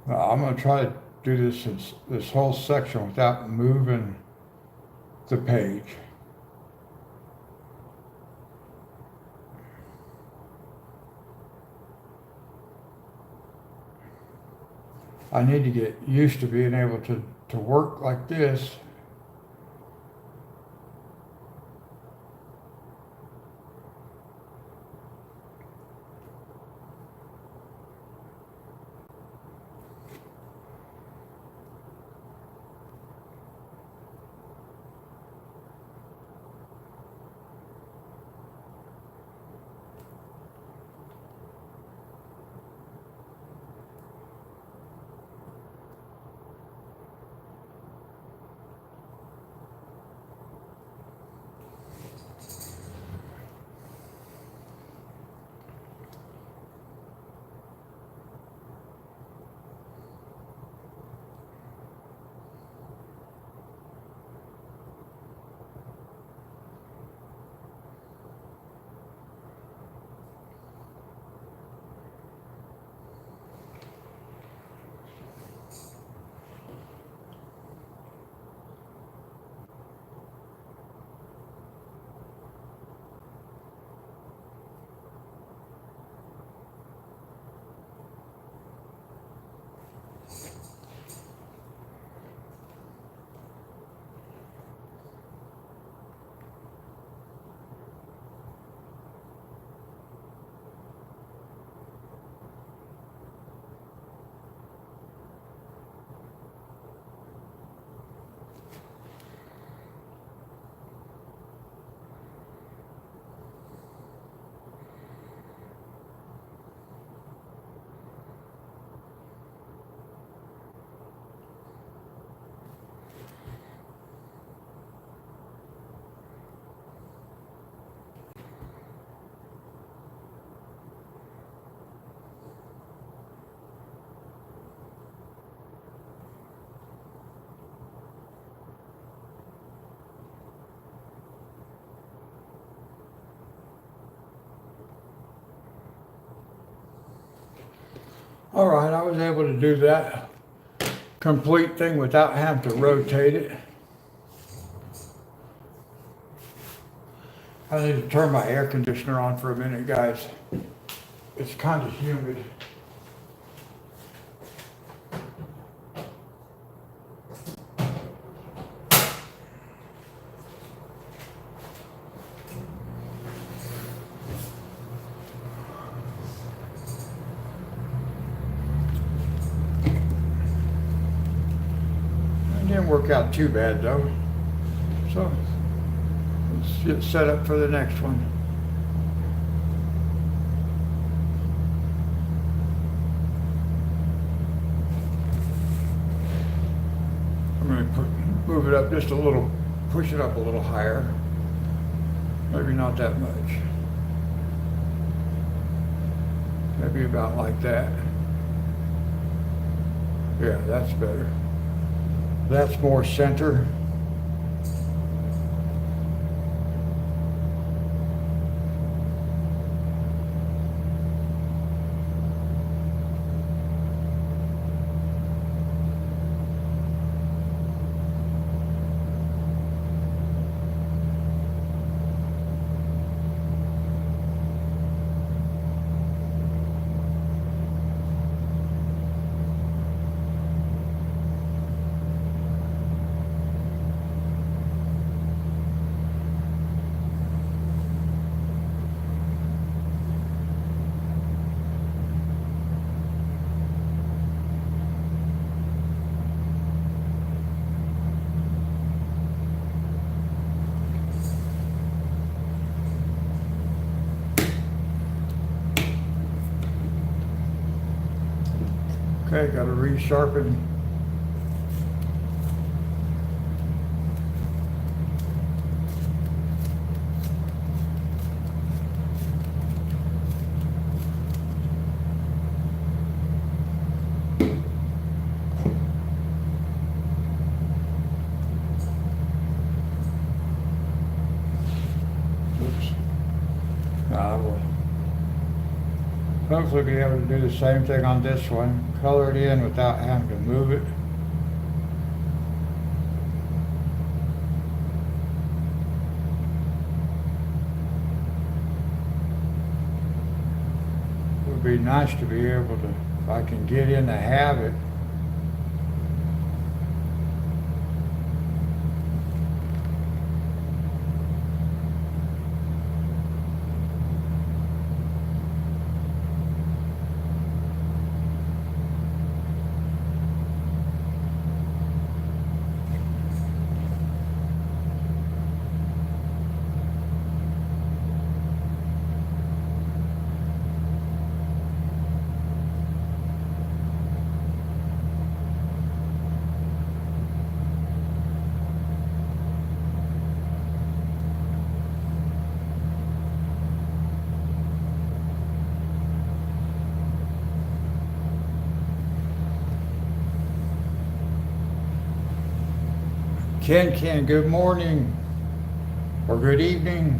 Now, I'm going to try to do this whole section without moving the page. I need to get used to being able to work like this. All right, I was able to do that complete thing without having to rotate it. I need to turn my air conditioner on for a minute, guys. It's kind of humid. Didn't work out too bad though. So let's get set up for the next one. I'm going to move it up just a little, push it up a little higher. Maybe not that much. Maybe about like that. Yeah, that's better. That's more center. Okay, got to resharpen. Oops. I will hopefully be able to do the same thing on this one. Color it in without having to move it. It would be nice to be able to, if I can get in the habit. Ken, good morning or good evening.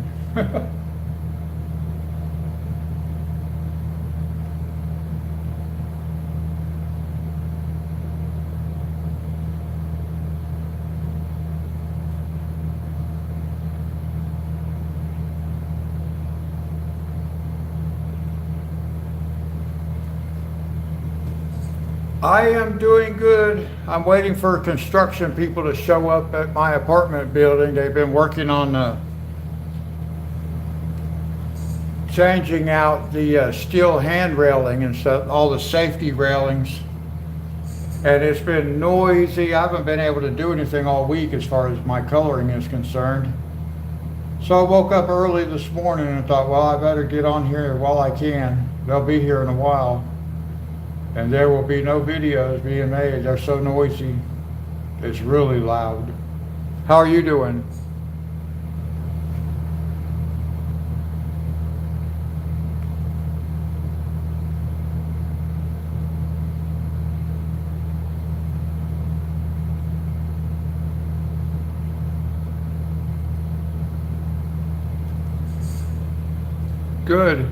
I am doing good. I'm waiting for construction people to show up at my apartment building. They've been working on changing out the steel hand railing and stuff, all the safety railings. And it's been noisy. I haven't been able to do anything all week as far as my coloring is concerned. So I woke up early this morning and thought, well, I better get on here while I can. They'll be here in a while. And there will be no videos being made. They're so noisy. It's really loud. How are you doing? Good.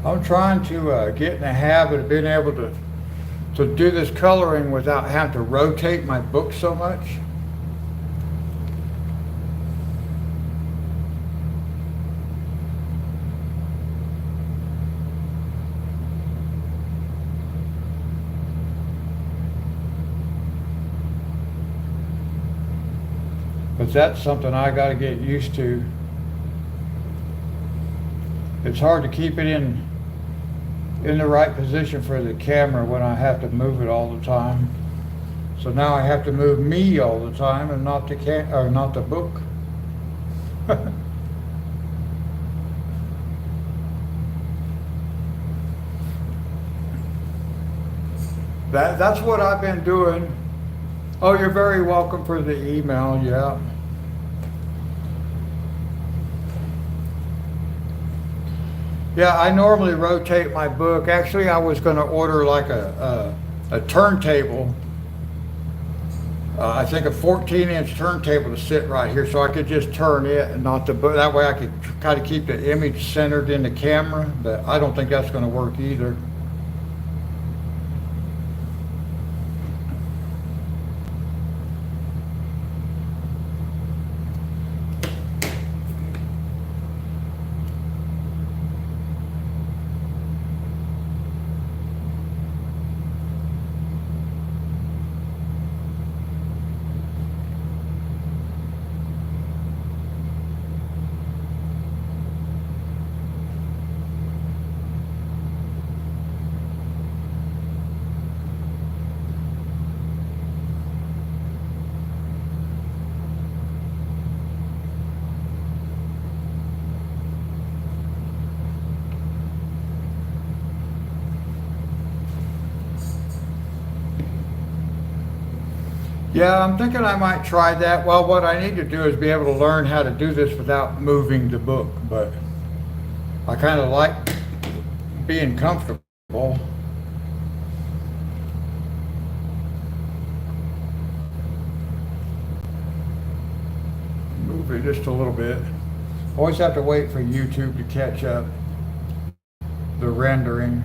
I'm trying to get in the habit of being able to do this coloring without having to rotate my book so much. But that's something I got to get used to. It's hard to keep it in the right position for the camera when I have to move it all the time. So now I have to move me all the time and not the book. That's what I've been doing. Oh, you're very welcome for the email, yeah. Yeah, I normally rotate my book. Actually, I was going to order like a turntable. I think a 14-inch turntable to sit right here so I could just turn it and not the book. That way I could kind of keep the image centered in the camera, but I don't think that's going to work either. Yeah, I'm thinking I might try that. Well, what I need to do is be able to learn how to do this without moving the book, but I kind of like being comfortable. Move it just a little bit. Always have to wait for YouTube to catch up the rendering.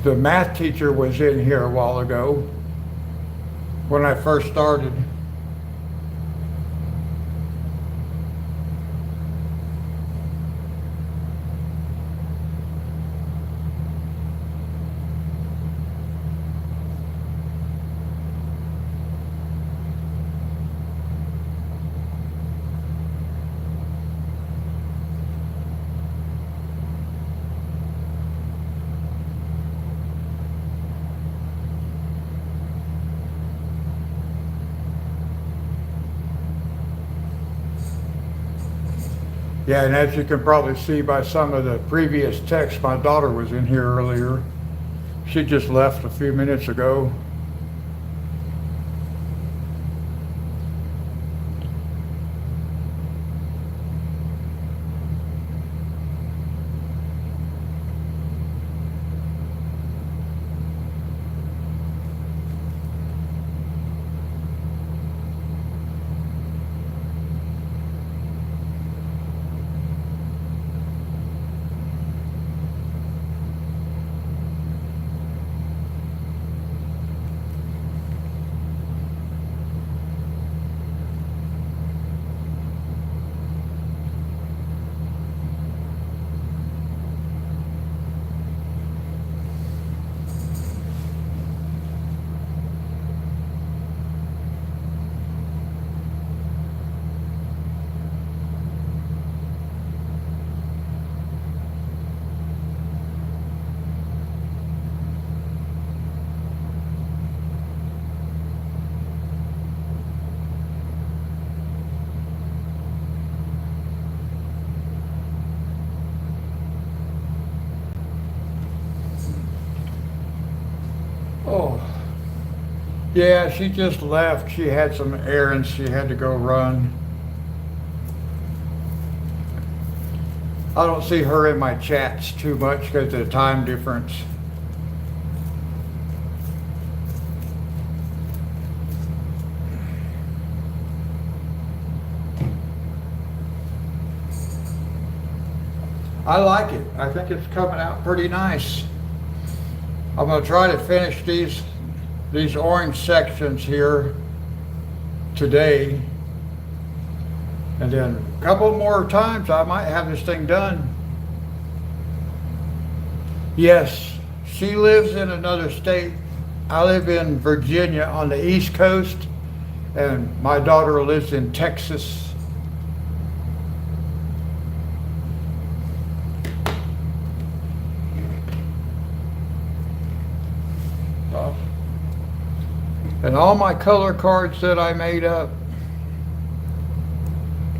The math teacher was in here a while ago when I first started. Yeah, and as you can probably see by some of the previous texts, my daughter was in here earlier. She just left a few minutes ago. Oh, yeah, she just left. She had some errands she had to go run. I don't see her in my chats too much because of the time difference. I like it. I think it's coming out pretty nice. I'm going to try to finish these orange sections here today. And then a couple more times I might have this thing done. Yes, She lives in another state. I live in Virginia on the East Coast, and my daughter lives in Texas. And all my color cards that I made up,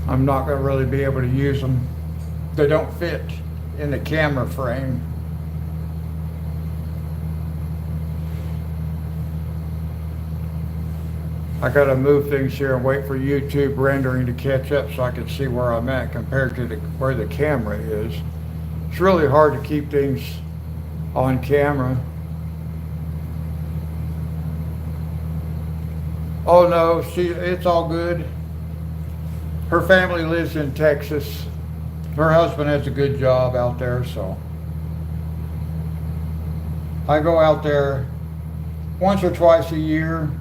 I'm not going to really be able to use them. They don't fit in the camera frame. I got to move things here and wait for YouTube rendering to catch up so I can see where I'm at compared to where the camera is. It's really hard to keep things on camera. Oh no, it's all good. Her family lives in Texas. Her husband has a good job out there, so I go out there once or twice a year,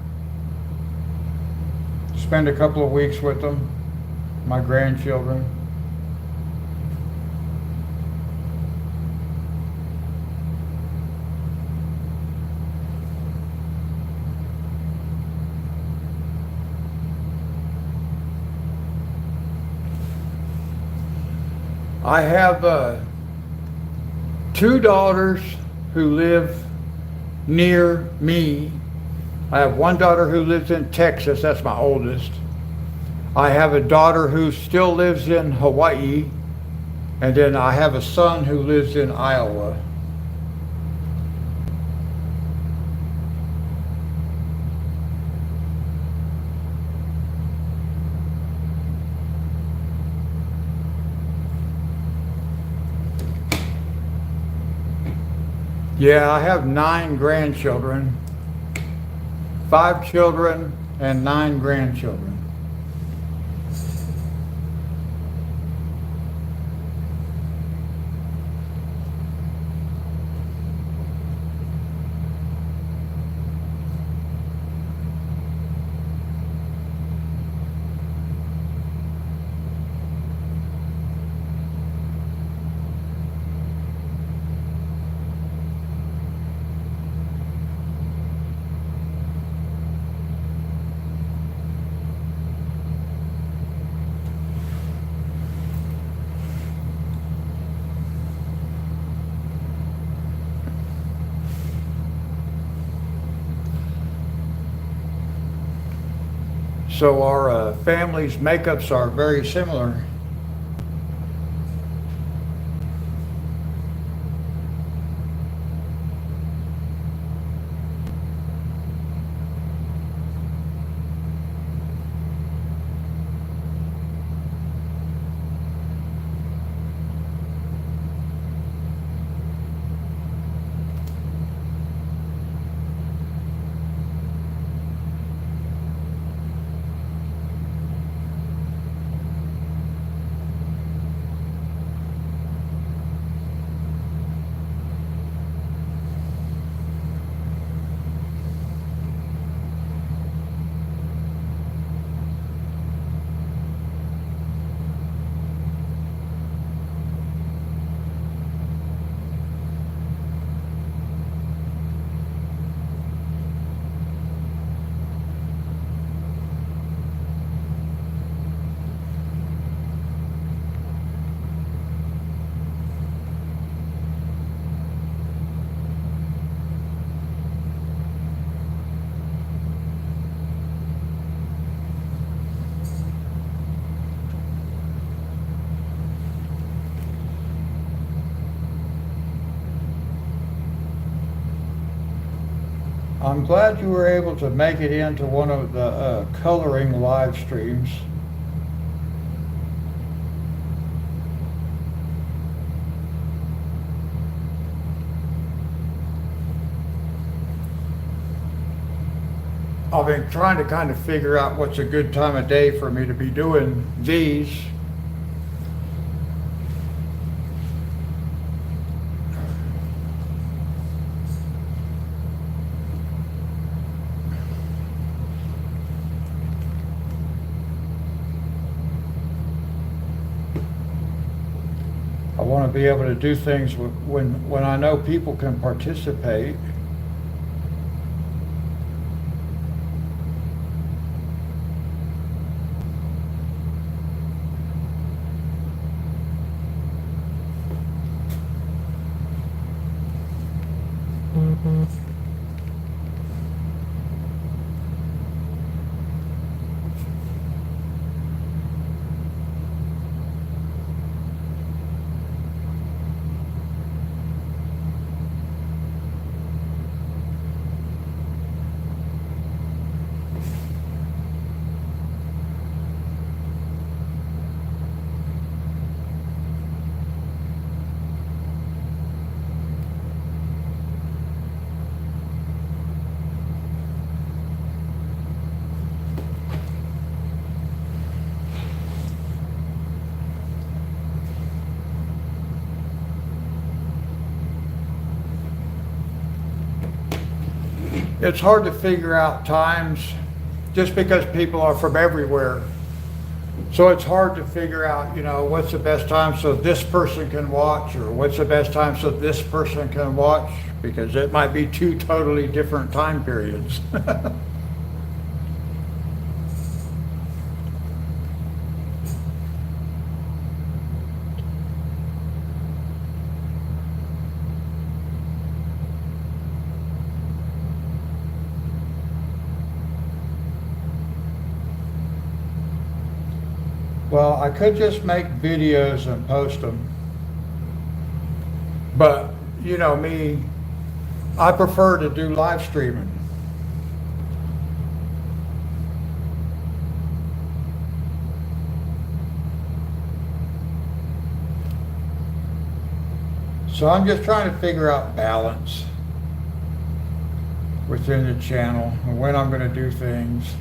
spend a couple of weeks with them, my grandchildren. I have 2 daughters who live near me. I have one daughter who lives in Texas, that's my oldest. I have a daughter who still lives in Hawaii, and then I have a son who lives in Iowa. Yeah, I have 9 grandchildren, 5 children and 9 grandchildren. So our family's makeups are very similar. I'm glad you were able to make it into one of the coloring live streams. I've been trying to kind of figure out what's a good time of day for me to be doing these. I want to be able to do things when I know people can participate. It's hard to figure out times just because people are from everywhere. So it's hard to figure out, what's the best time so this person can watch, or what's the best time so this person can watch, because it might be two totally different time periods. Well, I could just make videos and post them, but you know me, I prefer to do live streaming. So I'm just trying to figure out balance within the channel and when I'm going to do things.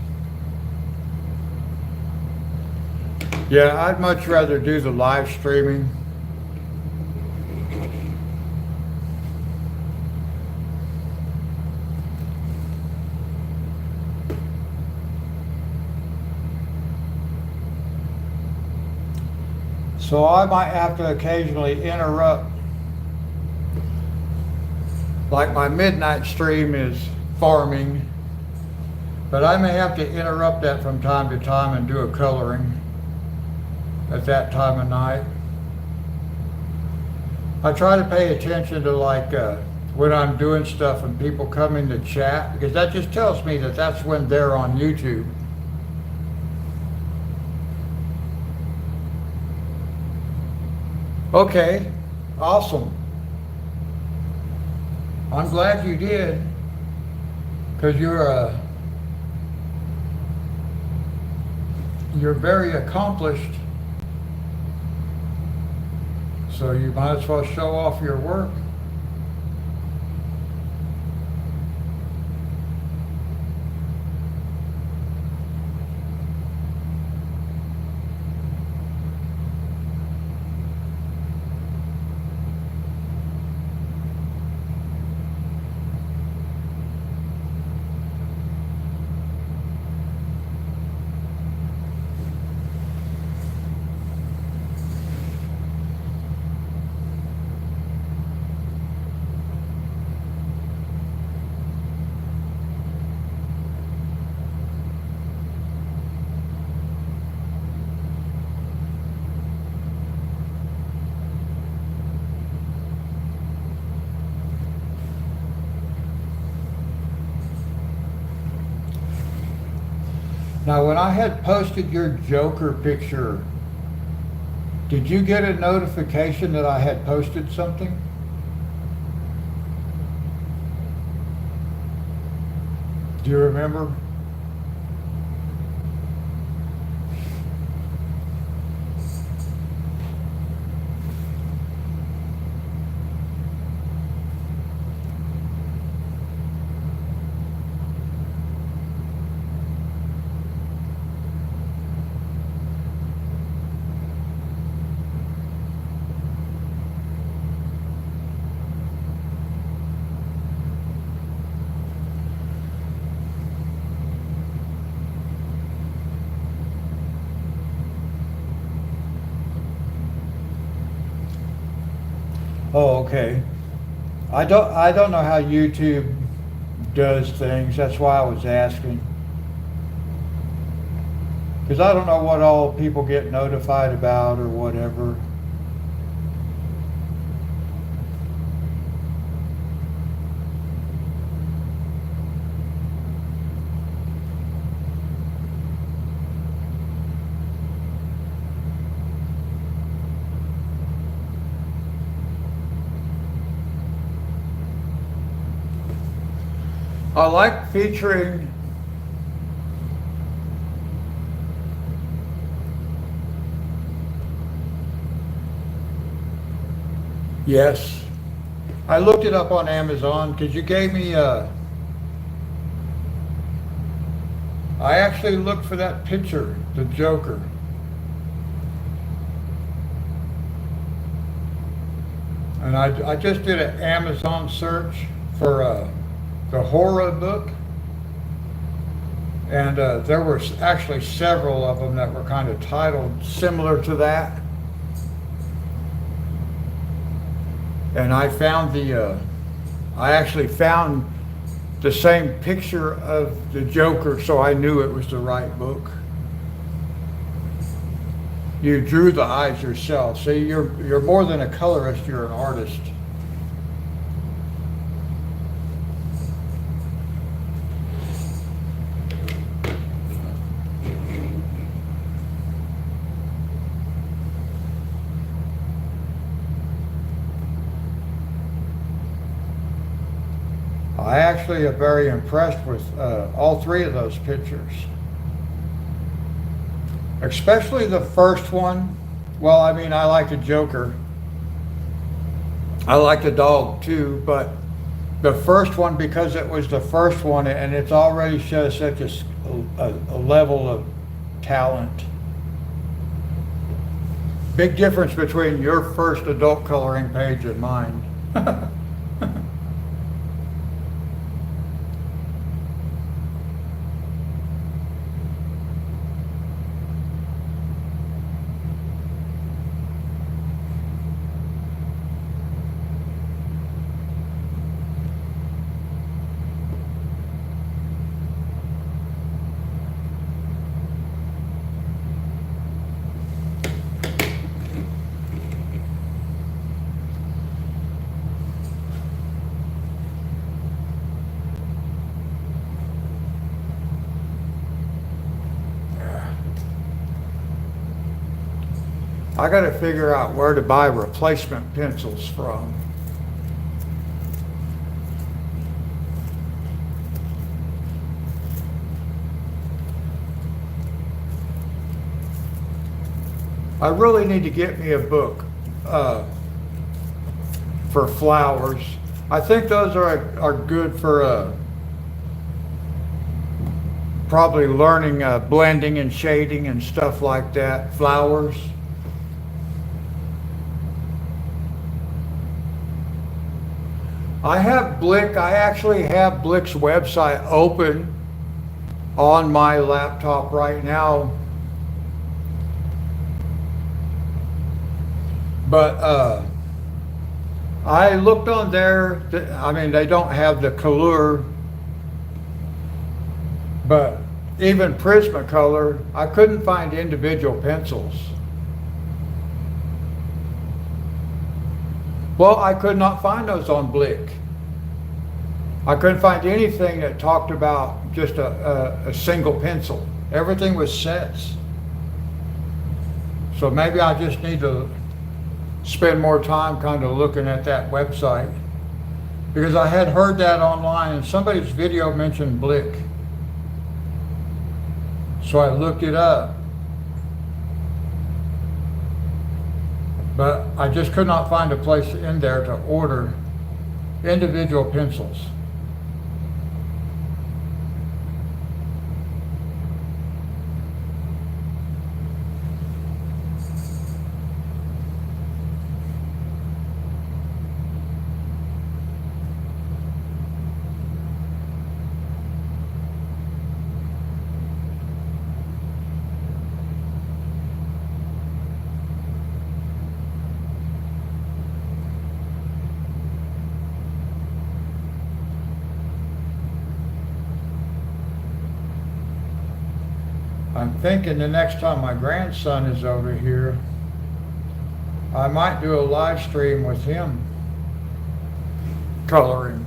Yeah, I'd much rather do the live streaming. So I might have to occasionally interrupt. Like my midnight stream is farming, but I may have to interrupt that from time to time and do a coloring at that time of night. I try to pay attention to when I'm doing stuff and people come in to chat, because that just tells me that that's when they're on YouTube. Okay, awesome. I'm glad you did, because you're very accomplished. So you might as well show off your work. Now, when I had posted your Joker picture, did you get a notification that I had posted something? Do you remember? Oh, okay. I don't know how YouTube does things. That's why I was asking. Because I don't know what all people get notified about or whatever. I like featuring yes. I looked it up on Amazon because you gave me I actually looked for that picture, the Joker. And I just did an Amazon search for the horror book. And there were actually several of them that were kind of titled similar to that. And I found I actually found the same picture of the Joker, so I knew it was the right book. You drew the eyes yourself. See, you're more than a colorist, you're an artist. I actually am very impressed with all three of those pictures. Especially the first one. Well, I mean, I like the Joker. I like the dog too, but the first one, because it was the first one and it's already shows such a level of talent. Big difference between your first adult coloring page and mine. I got to figure out where to buy replacement pencils from. I really need to get me a book for flowers. I think those are good for probably learning blending and shading and stuff like that. Flowers. I have Blick. I actually have Blick's website open on my laptop right now. But I looked on there. I mean, they don't have the color, but even Prismacolor, I couldn't find individual pencils. Well, I could not find those on Blick. I couldn't find anything that talked about just a single pencil. Everything was sets. So maybe I just need to spend more time kind of looking at that website, because I had heard that online and somebody's video mentioned Blick. So I looked it up. But I just could not find a place in there to order individual pencils. I'm thinking the next time my grandson is over here, I might do a live stream with him coloring.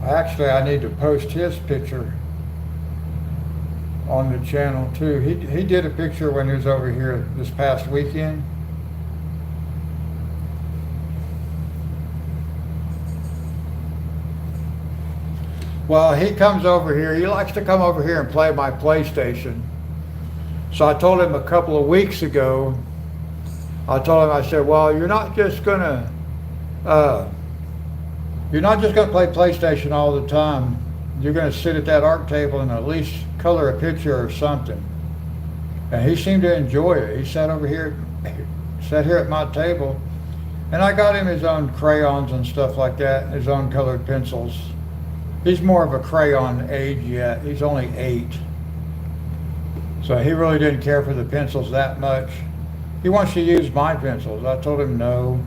Actually, I need to post his picture on the channel too. He did a picture when he was over here this past weekend. Well, he comes over here. He likes to come over here and play my PlayStation. So I told him a couple of weeks ago, I said, well, you're not just gonna play PlayStation all the time. You're gonna sit at that art table and at least color a picture or something. And he seemed to enjoy it. He sat here at my table, and I got him his own crayons and stuff like that, his own colored pencils. He's more of a crayon age yet. He's only 8. So he really didn't care for the pencils that much. He wants to use my pencils. I told him no.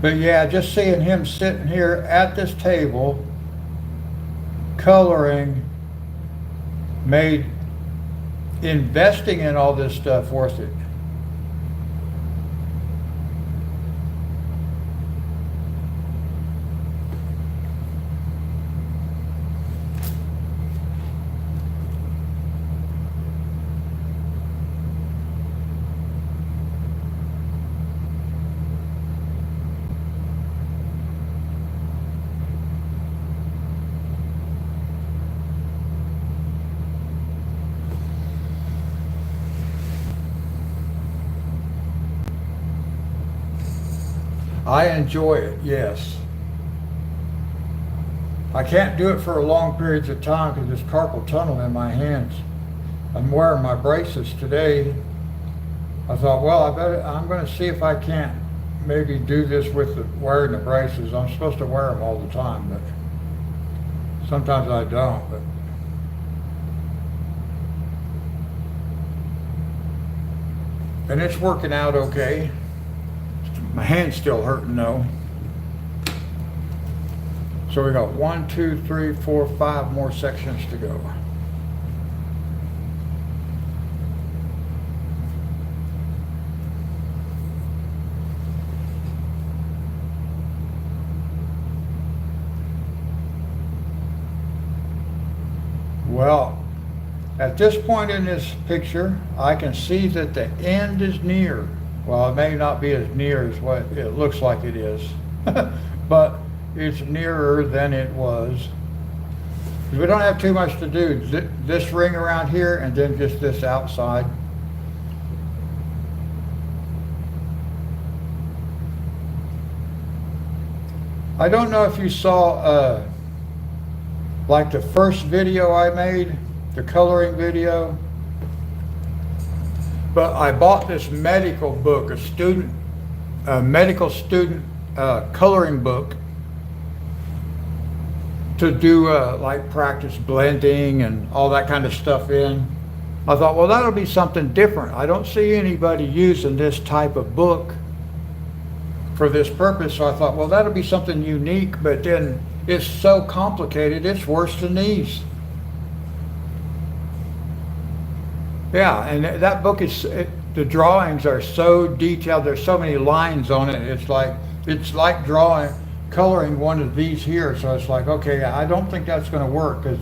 But yeah, just seeing him sitting here at this table coloring made investing in all this stuff worth it. I enjoy it, yes. I can't do it for long periods of time because there's carpal tunnel in my hands. I'm wearing my braces today. I thought, well, I'm going to see if I can't maybe do this with wearing the braces. I'm supposed to wear them all the time, but sometimes I don't. And it's working out okay. My hand's still hurting though. So we got 1, 2, 3, 4, 5 more sections to go. Well, at this point in this picture, I can see that the end is near. Well, it may not be as near as what it looks like it is, but it's nearer than it was. We don't have too much to do. This ring around here and then just this outside. I don't know if you saw like the first video I made, the coloring video. But I bought this medical book, a medical student coloring book to do like practice blending and all that kind of stuff in. I thought, well, that'll be something different. I don't see anybody using this type of book for this purpose. So I thought, well, that'll be something unique, but then it's so complicated, it's worse than these. Yeah, and that book the drawings are so detailed. There's so many lines on it. It's like coloring one of these here. So it's like, okay, I don't think that's going to work because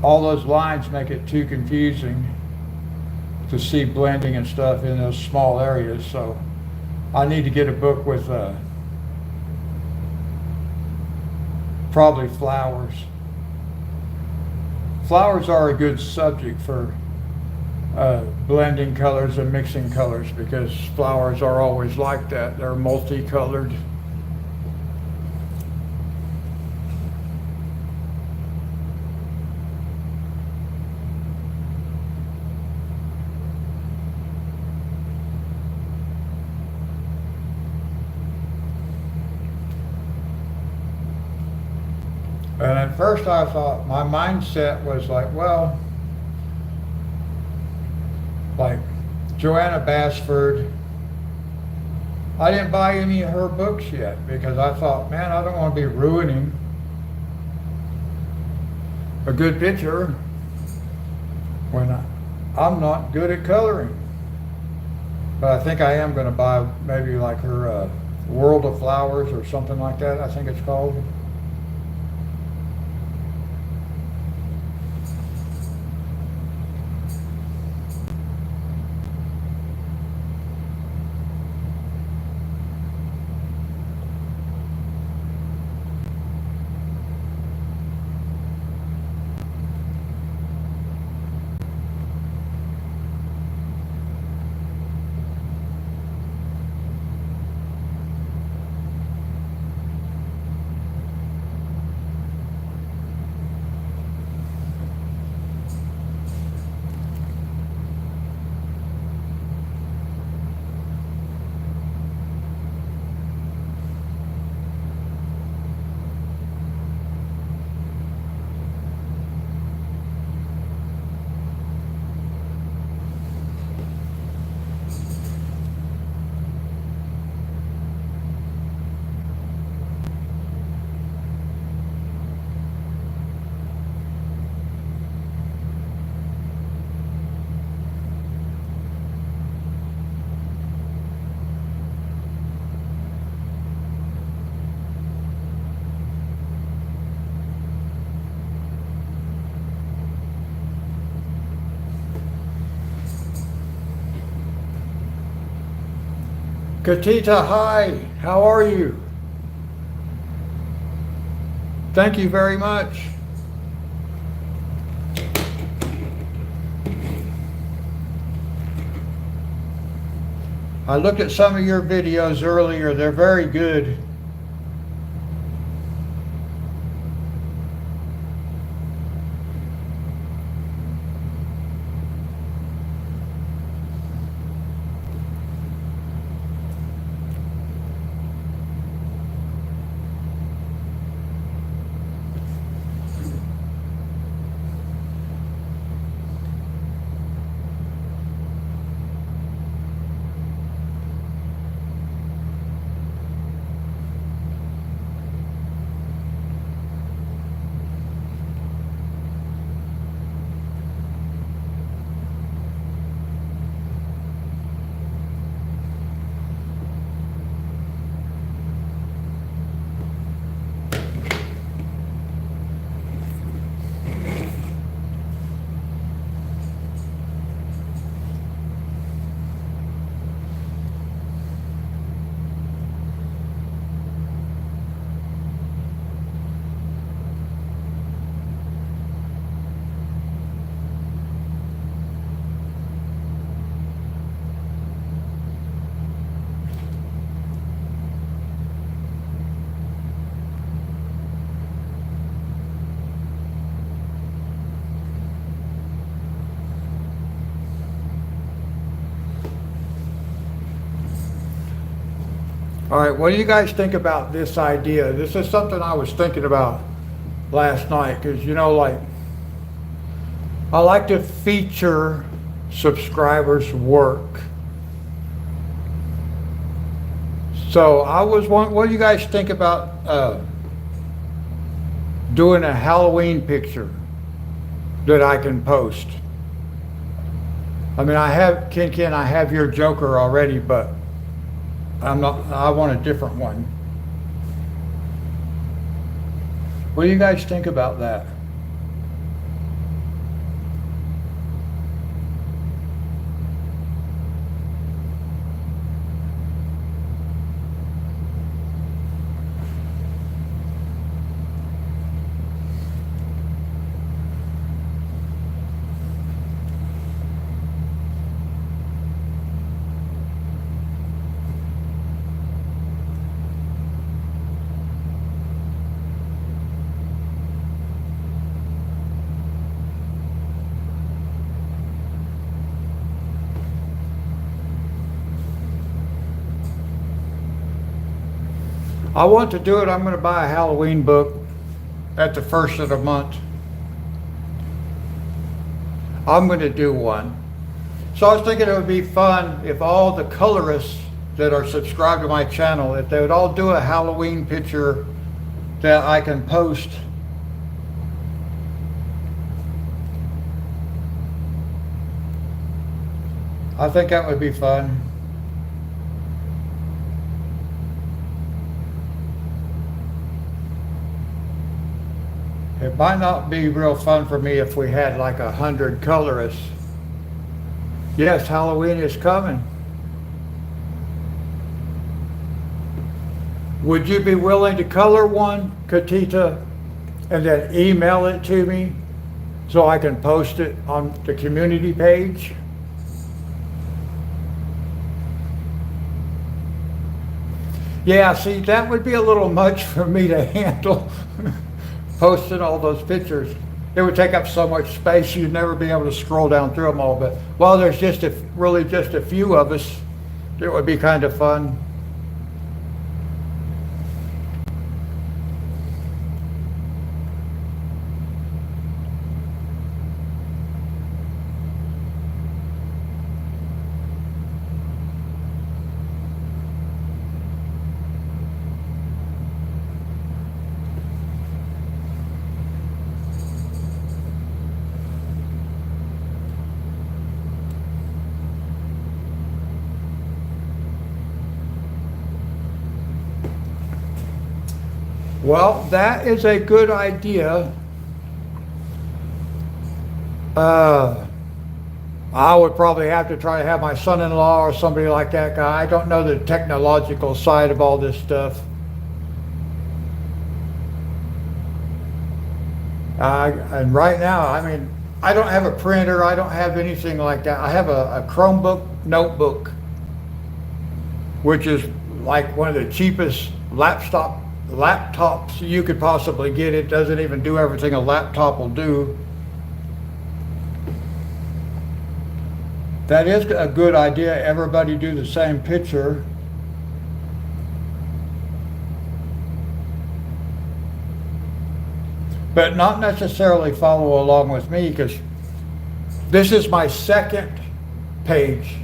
all those lines make it too confusing to see blending and stuff in those small areas. So I need to get a book with probably flowers. Flowers are a good subject for blending colors and mixing colors because flowers are always like that. They're multicolored. And at first I thought, my mindset was like, well, like Joanna Basford. I didn't buy any of her books yet because I thought, man, I don't want to be ruining a good picture when I'm not good at coloring. But I think I am going to buy maybe like her World of Flowers or something like that, I think it's called. Katita, hi, how are you? Thank you very much. I looked at some of your videos earlier, they're very good. All right, what do you guys think about this idea? This is something I was thinking about last night because, you know, like, I like to feature subscribers' work. So I was wondering, what do you guys think about doing a Halloween picture that I can post? I mean, I have your Joker already, but I want a different one. What do you guys think about that? I want to do it. I'm going to buy a Halloween book at the first of the month. I'm going to do one. So So I was thinking it would be fun if all the colorists that are subscribed to my channel, if they would all do a Halloween picture that I can post. I think that would be fun. It might not be real fun for me if we had like 100 colorists. Yes, Halloween is coming. Would you be willing to color one, Katita, and then email it to me so I can post it on the community page? Yeah, see, that would be a little much for me to handle, posting all those pictures. It would take up so much space, you'd never be able to scroll down through them all. But while there's really just a few of us, it would be kind of fun. Well, that is a good idea. I would probably have to try to have my son-in-law or somebody like that guy. I don't know the technological side of all this stuff. And right now, I mean, I don't have a printer. I don't have anything like that. I have a Chromebook notebook, which is like one of the cheapest laptops you could possibly get. It doesn't even do everything a laptop will do. That is a good idea. Everybody do the same picture. But not necessarily follow along with me, because this is my second page.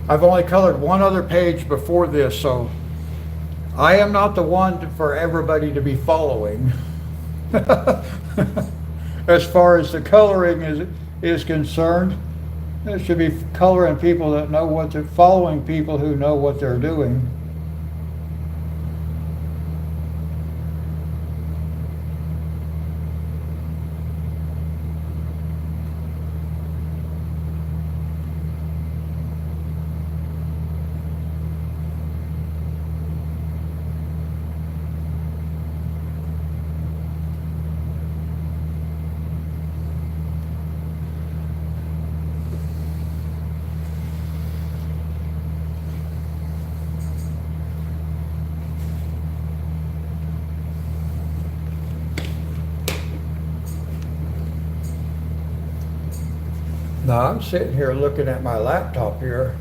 I've only colored one other page before this, so I am not the one for everybody to be following. As far as the coloring is concerned, it should be coloring people that know what they're following, people who know what they're doing. Now I'm sitting here looking at my laptop here,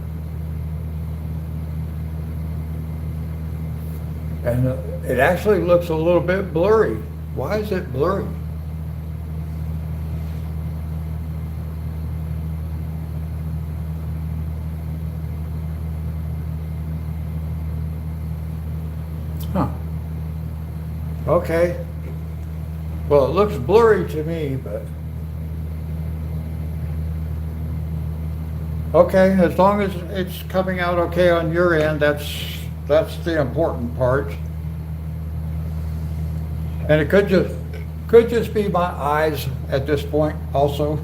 and it actually looks a little bit blurry. Why is it blurry? Huh. Okay. Well, it looks blurry to me, but okay, as long as it's coming out okay on your end, that's the important part. And it could just be my eyes at this point also.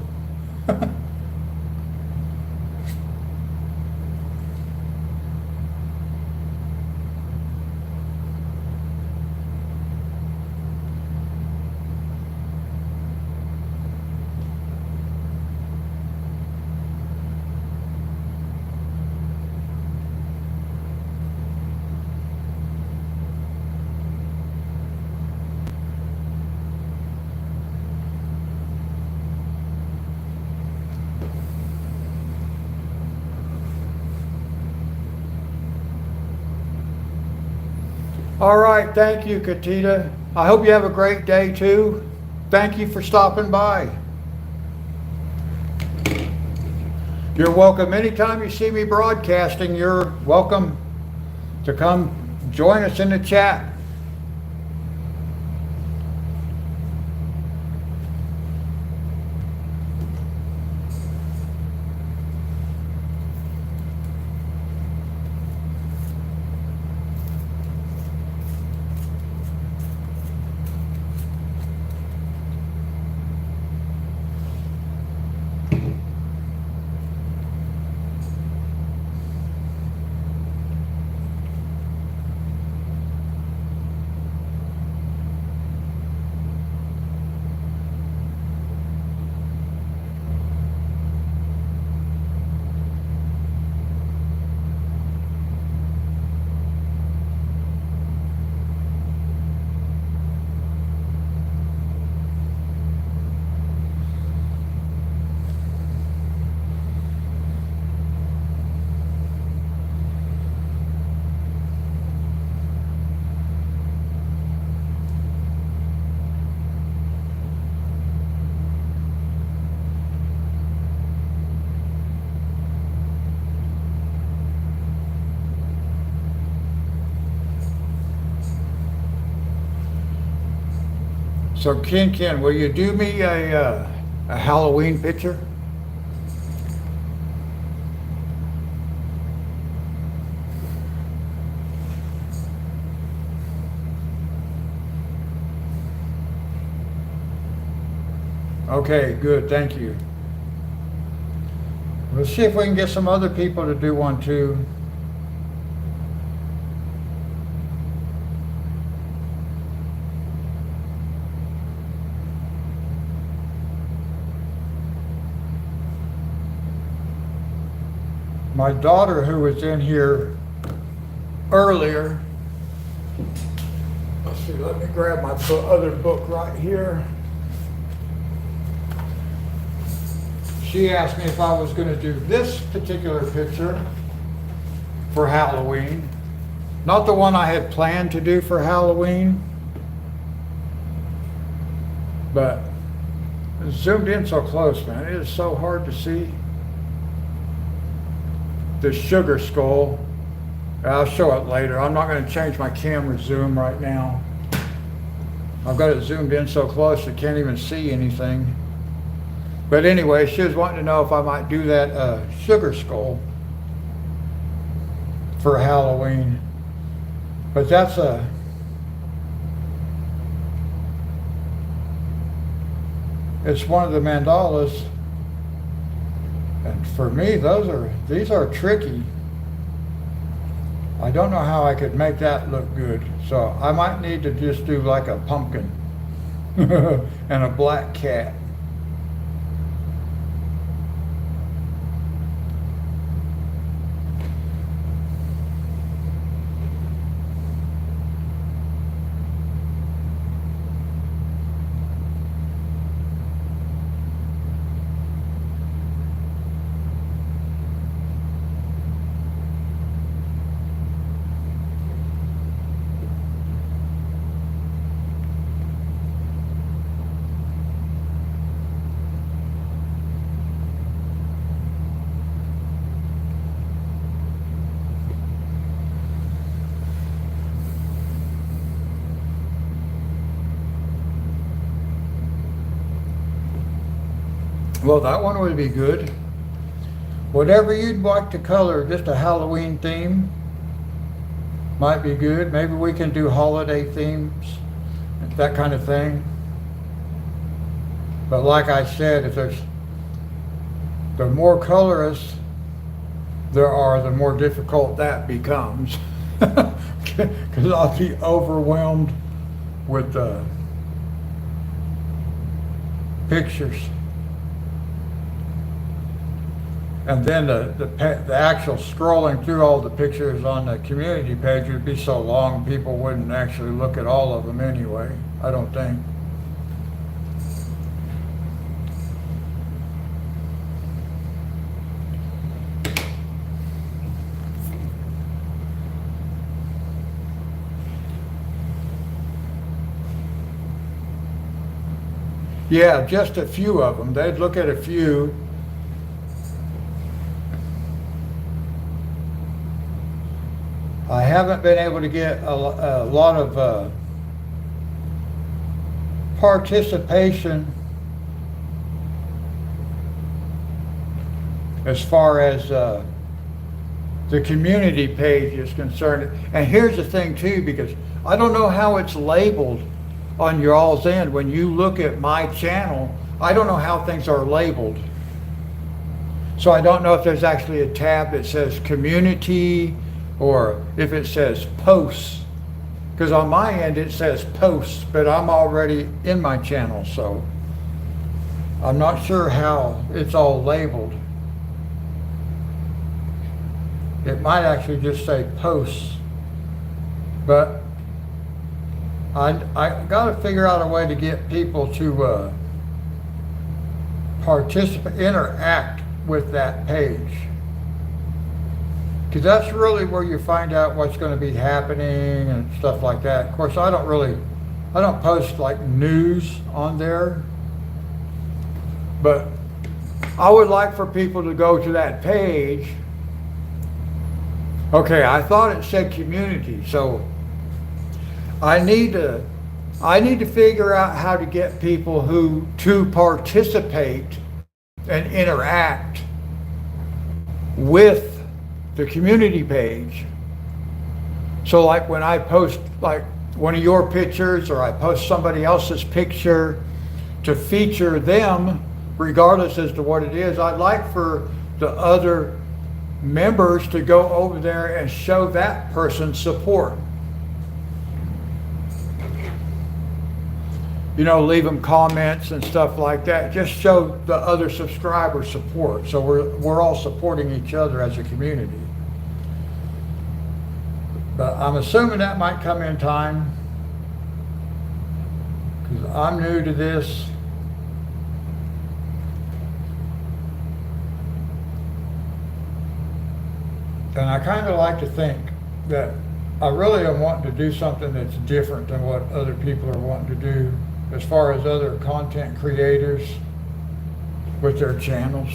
All right, thank you, Katita. I hope you have a great day too. Thank you for stopping by. You're welcome. Anytime you see me broadcasting, you're welcome to come join us in the chat. So Ken, will you do me a Halloween picture? Okay, good, thank you. Let's see if we can get some other people to do one too. My daughter, who was in here earlier, let's see, let me grab my other book right here. She asked me if I was going to do this particular picture for Halloween. Not the one I had planned to do for Halloween, but it's zoomed in so close, man. It is so hard to see. The sugar skull. I'll show it later. I'm not going to change my camera zoom right now. I've got it zoomed in so close I can't even see anything. But anyway, she was wanting to know if I might do that sugar skull for Halloween. But that's it's one of the mandalas. And for me, these are tricky. I don't know how I could make that look good. So I might need to just do like a pumpkin and a black cat. Well, that one would be good. Whatever you'd like to color, just a Halloween theme might be good. Maybe we can do holiday themes, that kind of thing. But like I said, if the more colorists there are, the more difficult that becomes. Because I'll be overwhelmed with pictures. And then the actual scrolling through all the pictures on the community page would be so long, people wouldn't actually look at all of them anyway, I don't think. Yeah, just a few of them. They'd look at a few haven't been able to get a lot of participation as far as the community page is concerned. And here's the thing too, because I don't know how it's labeled on your all's end. When you look at my channel, I don't know how things are labeled. So I don't know if there's actually a tab that says community or if it says posts. Because on my end it says posts, but I'm already in my channel, so I'm not sure how it's all labeled. It might actually just say posts, but I got to figure out a way to get people to participate, interact with that page, because that's really where you find out what's going to be happening and stuff like that. Of course, I don't post like news on there, but I would like for people to go to that page. Okay, I thought it said community, so I need to figure out how to get people to participate and interact with the community page. So like when I post like one of your pictures or I post somebody else's picture, to feature them regardless as to what it is, I'd like for the other members to go over there and show that person support. You know, leave them comments and stuff like that. Just show the other subscribers support. So we're all supporting each other as a community. But I'm assuming that might come in time, because I'm new to this. And I kind of like to think that I really am wanting to do something that's different than what other people are wanting to do as far as other content creators with their channels.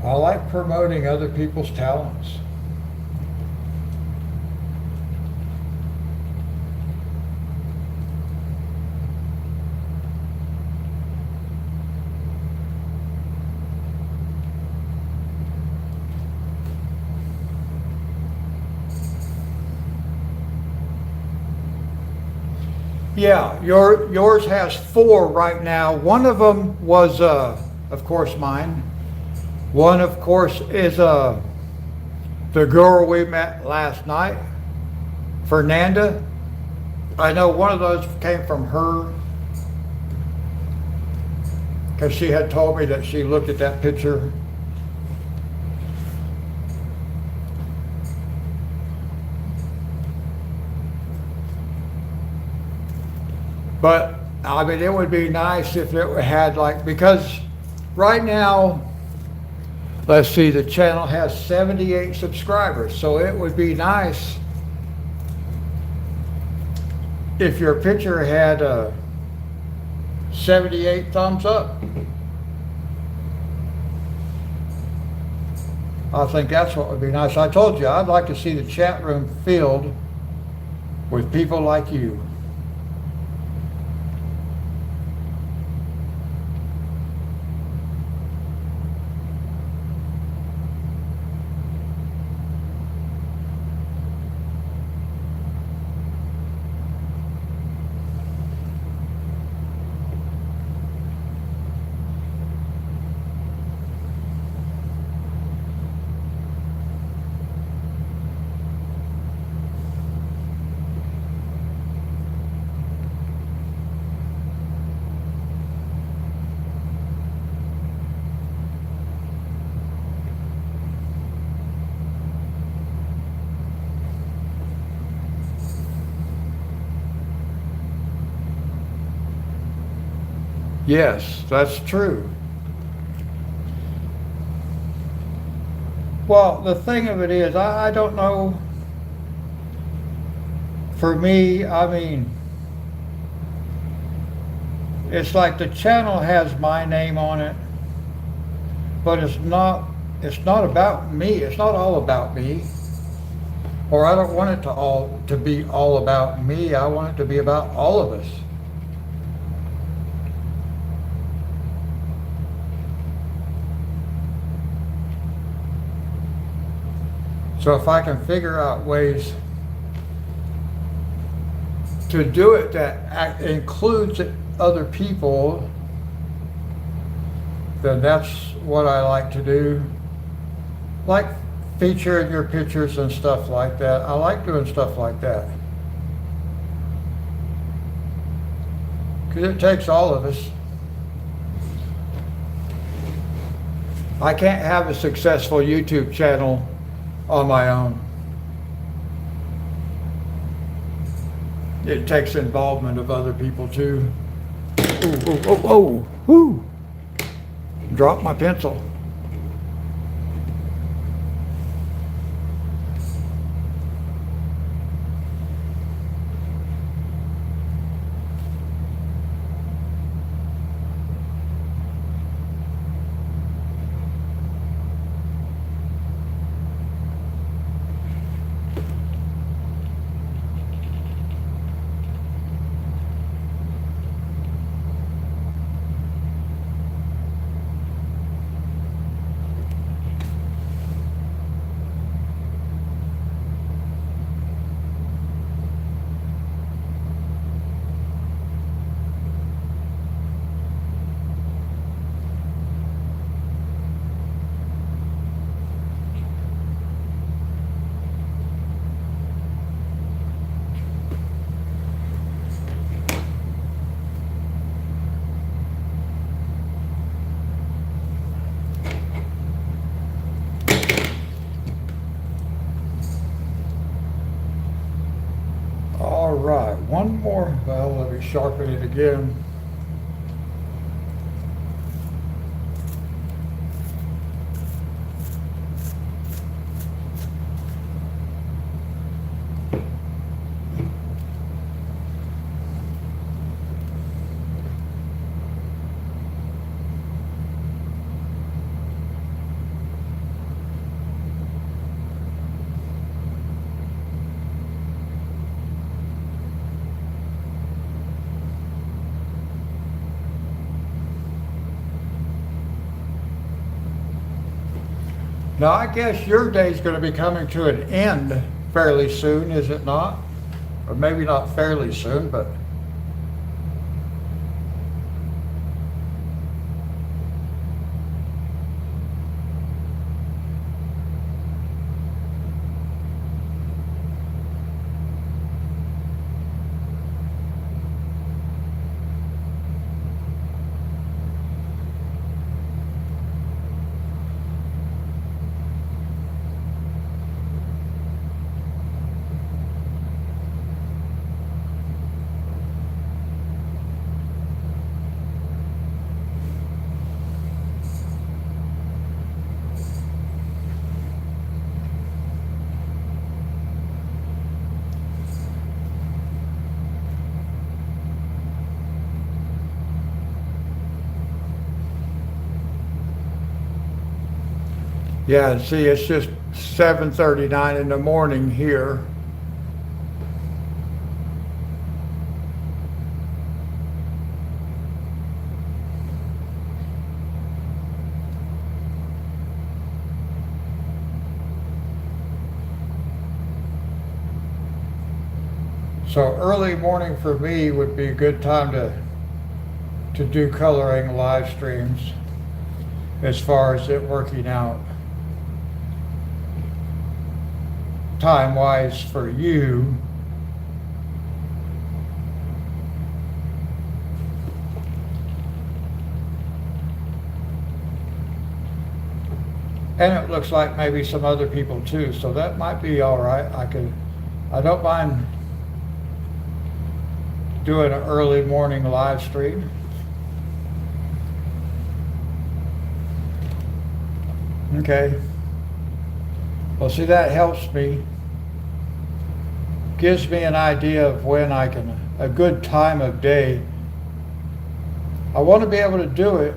I like promoting other people's talents. Yeah, yours has 4 right now. One of them was, of course, mine. One, of course, is the girl we met last night, Fernanda. I know one of those came from her, because she had told me that she looked at that picture. But I mean, it would be nice if it had like, because right now, let's see, the channel has 78 subscribers, so it would be nice if your picture had 78 thumbs up. I think that's what would be nice. I told you, I'd like to see the chat room filled with people like you. Yes, that's true. Well, the thing of it is, I don't know. For me, I mean, it's like the channel has my name on it, but it's not about me. It's not all about me. Or I don't want it to be all about me. I want it to be about all of us. So if I can figure out ways to do it that includes other people, then that's what I like to do. Like featuring your pictures and stuff like that. I like doing stuff like that. Because it takes all of us. I can't have a successful YouTube channel on my own. It takes involvement of other people too. Ooh. Drop my pencil. All right, one more. Well, let me sharpen it again. Now, I guess your day's going to be coming to an end fairly soon, is it not? Or maybe not fairly soon, but yeah, see, it's just 7:39 in the morning here. So early morning for me would be a good time to do coloring live streams as far as it working out time-wise for you. And it looks like maybe some other people too, so that might be all right. I don't mind doing an early morning live stream. Okay. Well, see, that helps me, gives me an idea of when I can, a good time of day. I want to be able to do it,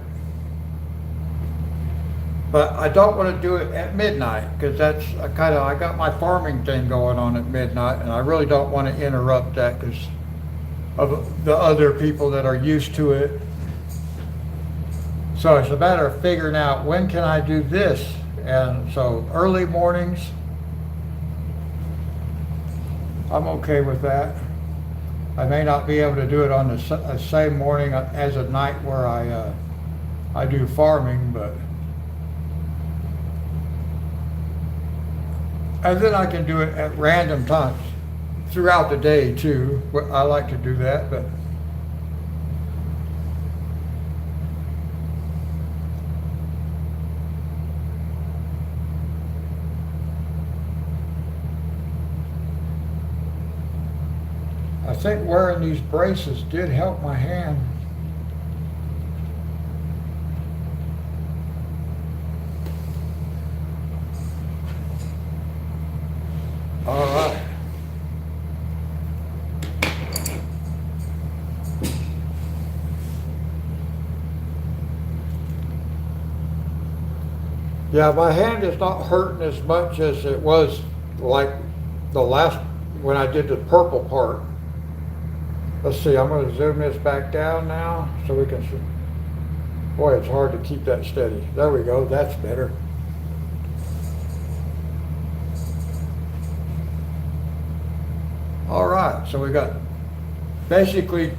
but I don't want to do it at midnight, because that's I got my farming thing going on at midnight, and I really don't want to interrupt that because of the other people that are used to it. So it's a matter of figuring out when can I do this. And so early mornings, I'm okay with that. I may not be able to do it on the same morning as a night where I do farming, but and then I can do it at random times throughout the day too. I like to do that, but I think wearing these braces did help my hand. All right. Yeah, my hand is not hurting as much as it was like the last, when I did the purple part. Let's see, I'm going to zoom this back down now so we can see. Boy, it's hard to keep that steady. There we go, that's better. All right, so we got basically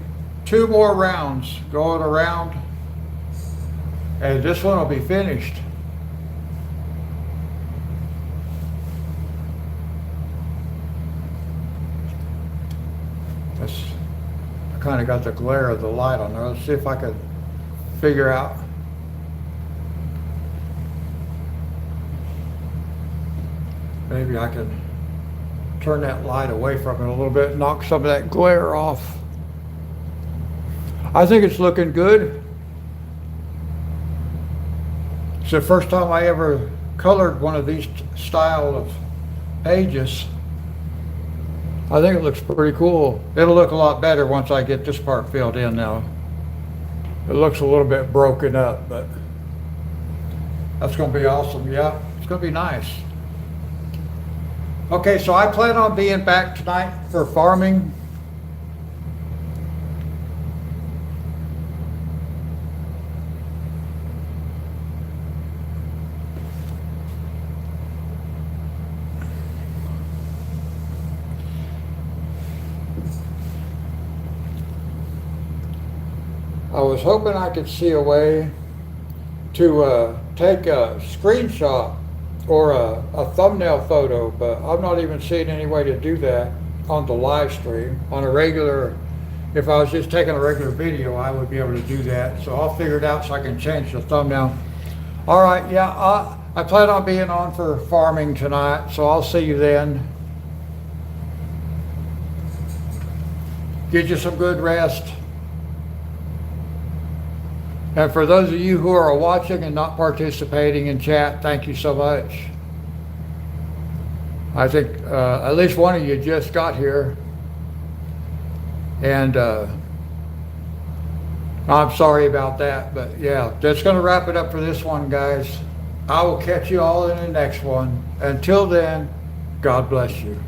2 more rounds going around, and this one will be finished. I kind of got the glare of the light on there. Let's see if I could figure out. Maybe I can turn that light away from it a little bit, knock some of that glare off. I think it's looking good. It's the first time I ever colored one of these style of pages. I think it looks pretty cool. It'll look a lot better once I get this part filled in now. It looks a little bit broken up, but that's going to be awesome. Yeah, it's going to be nice. Okay, so I plan on being back tonight for farming. I was hoping I could see a way to take a screenshot or a thumbnail photo, but I'm not even seeing any way to do that on the live stream. On a regular, if I was just taking a regular video, I would be able to do that. So I'll figure it out so I can change the thumbnail. All right, yeah, I plan on being on for farming tonight, so I'll see you then. Get you some good rest. And for those of you who are watching and not participating in chat, thank you so much. I think at least one of you just got here. And I'm sorry about that, but yeah, that's going to wrap it up for this one, guys. I will catch you all in the next one. Until then, God bless you.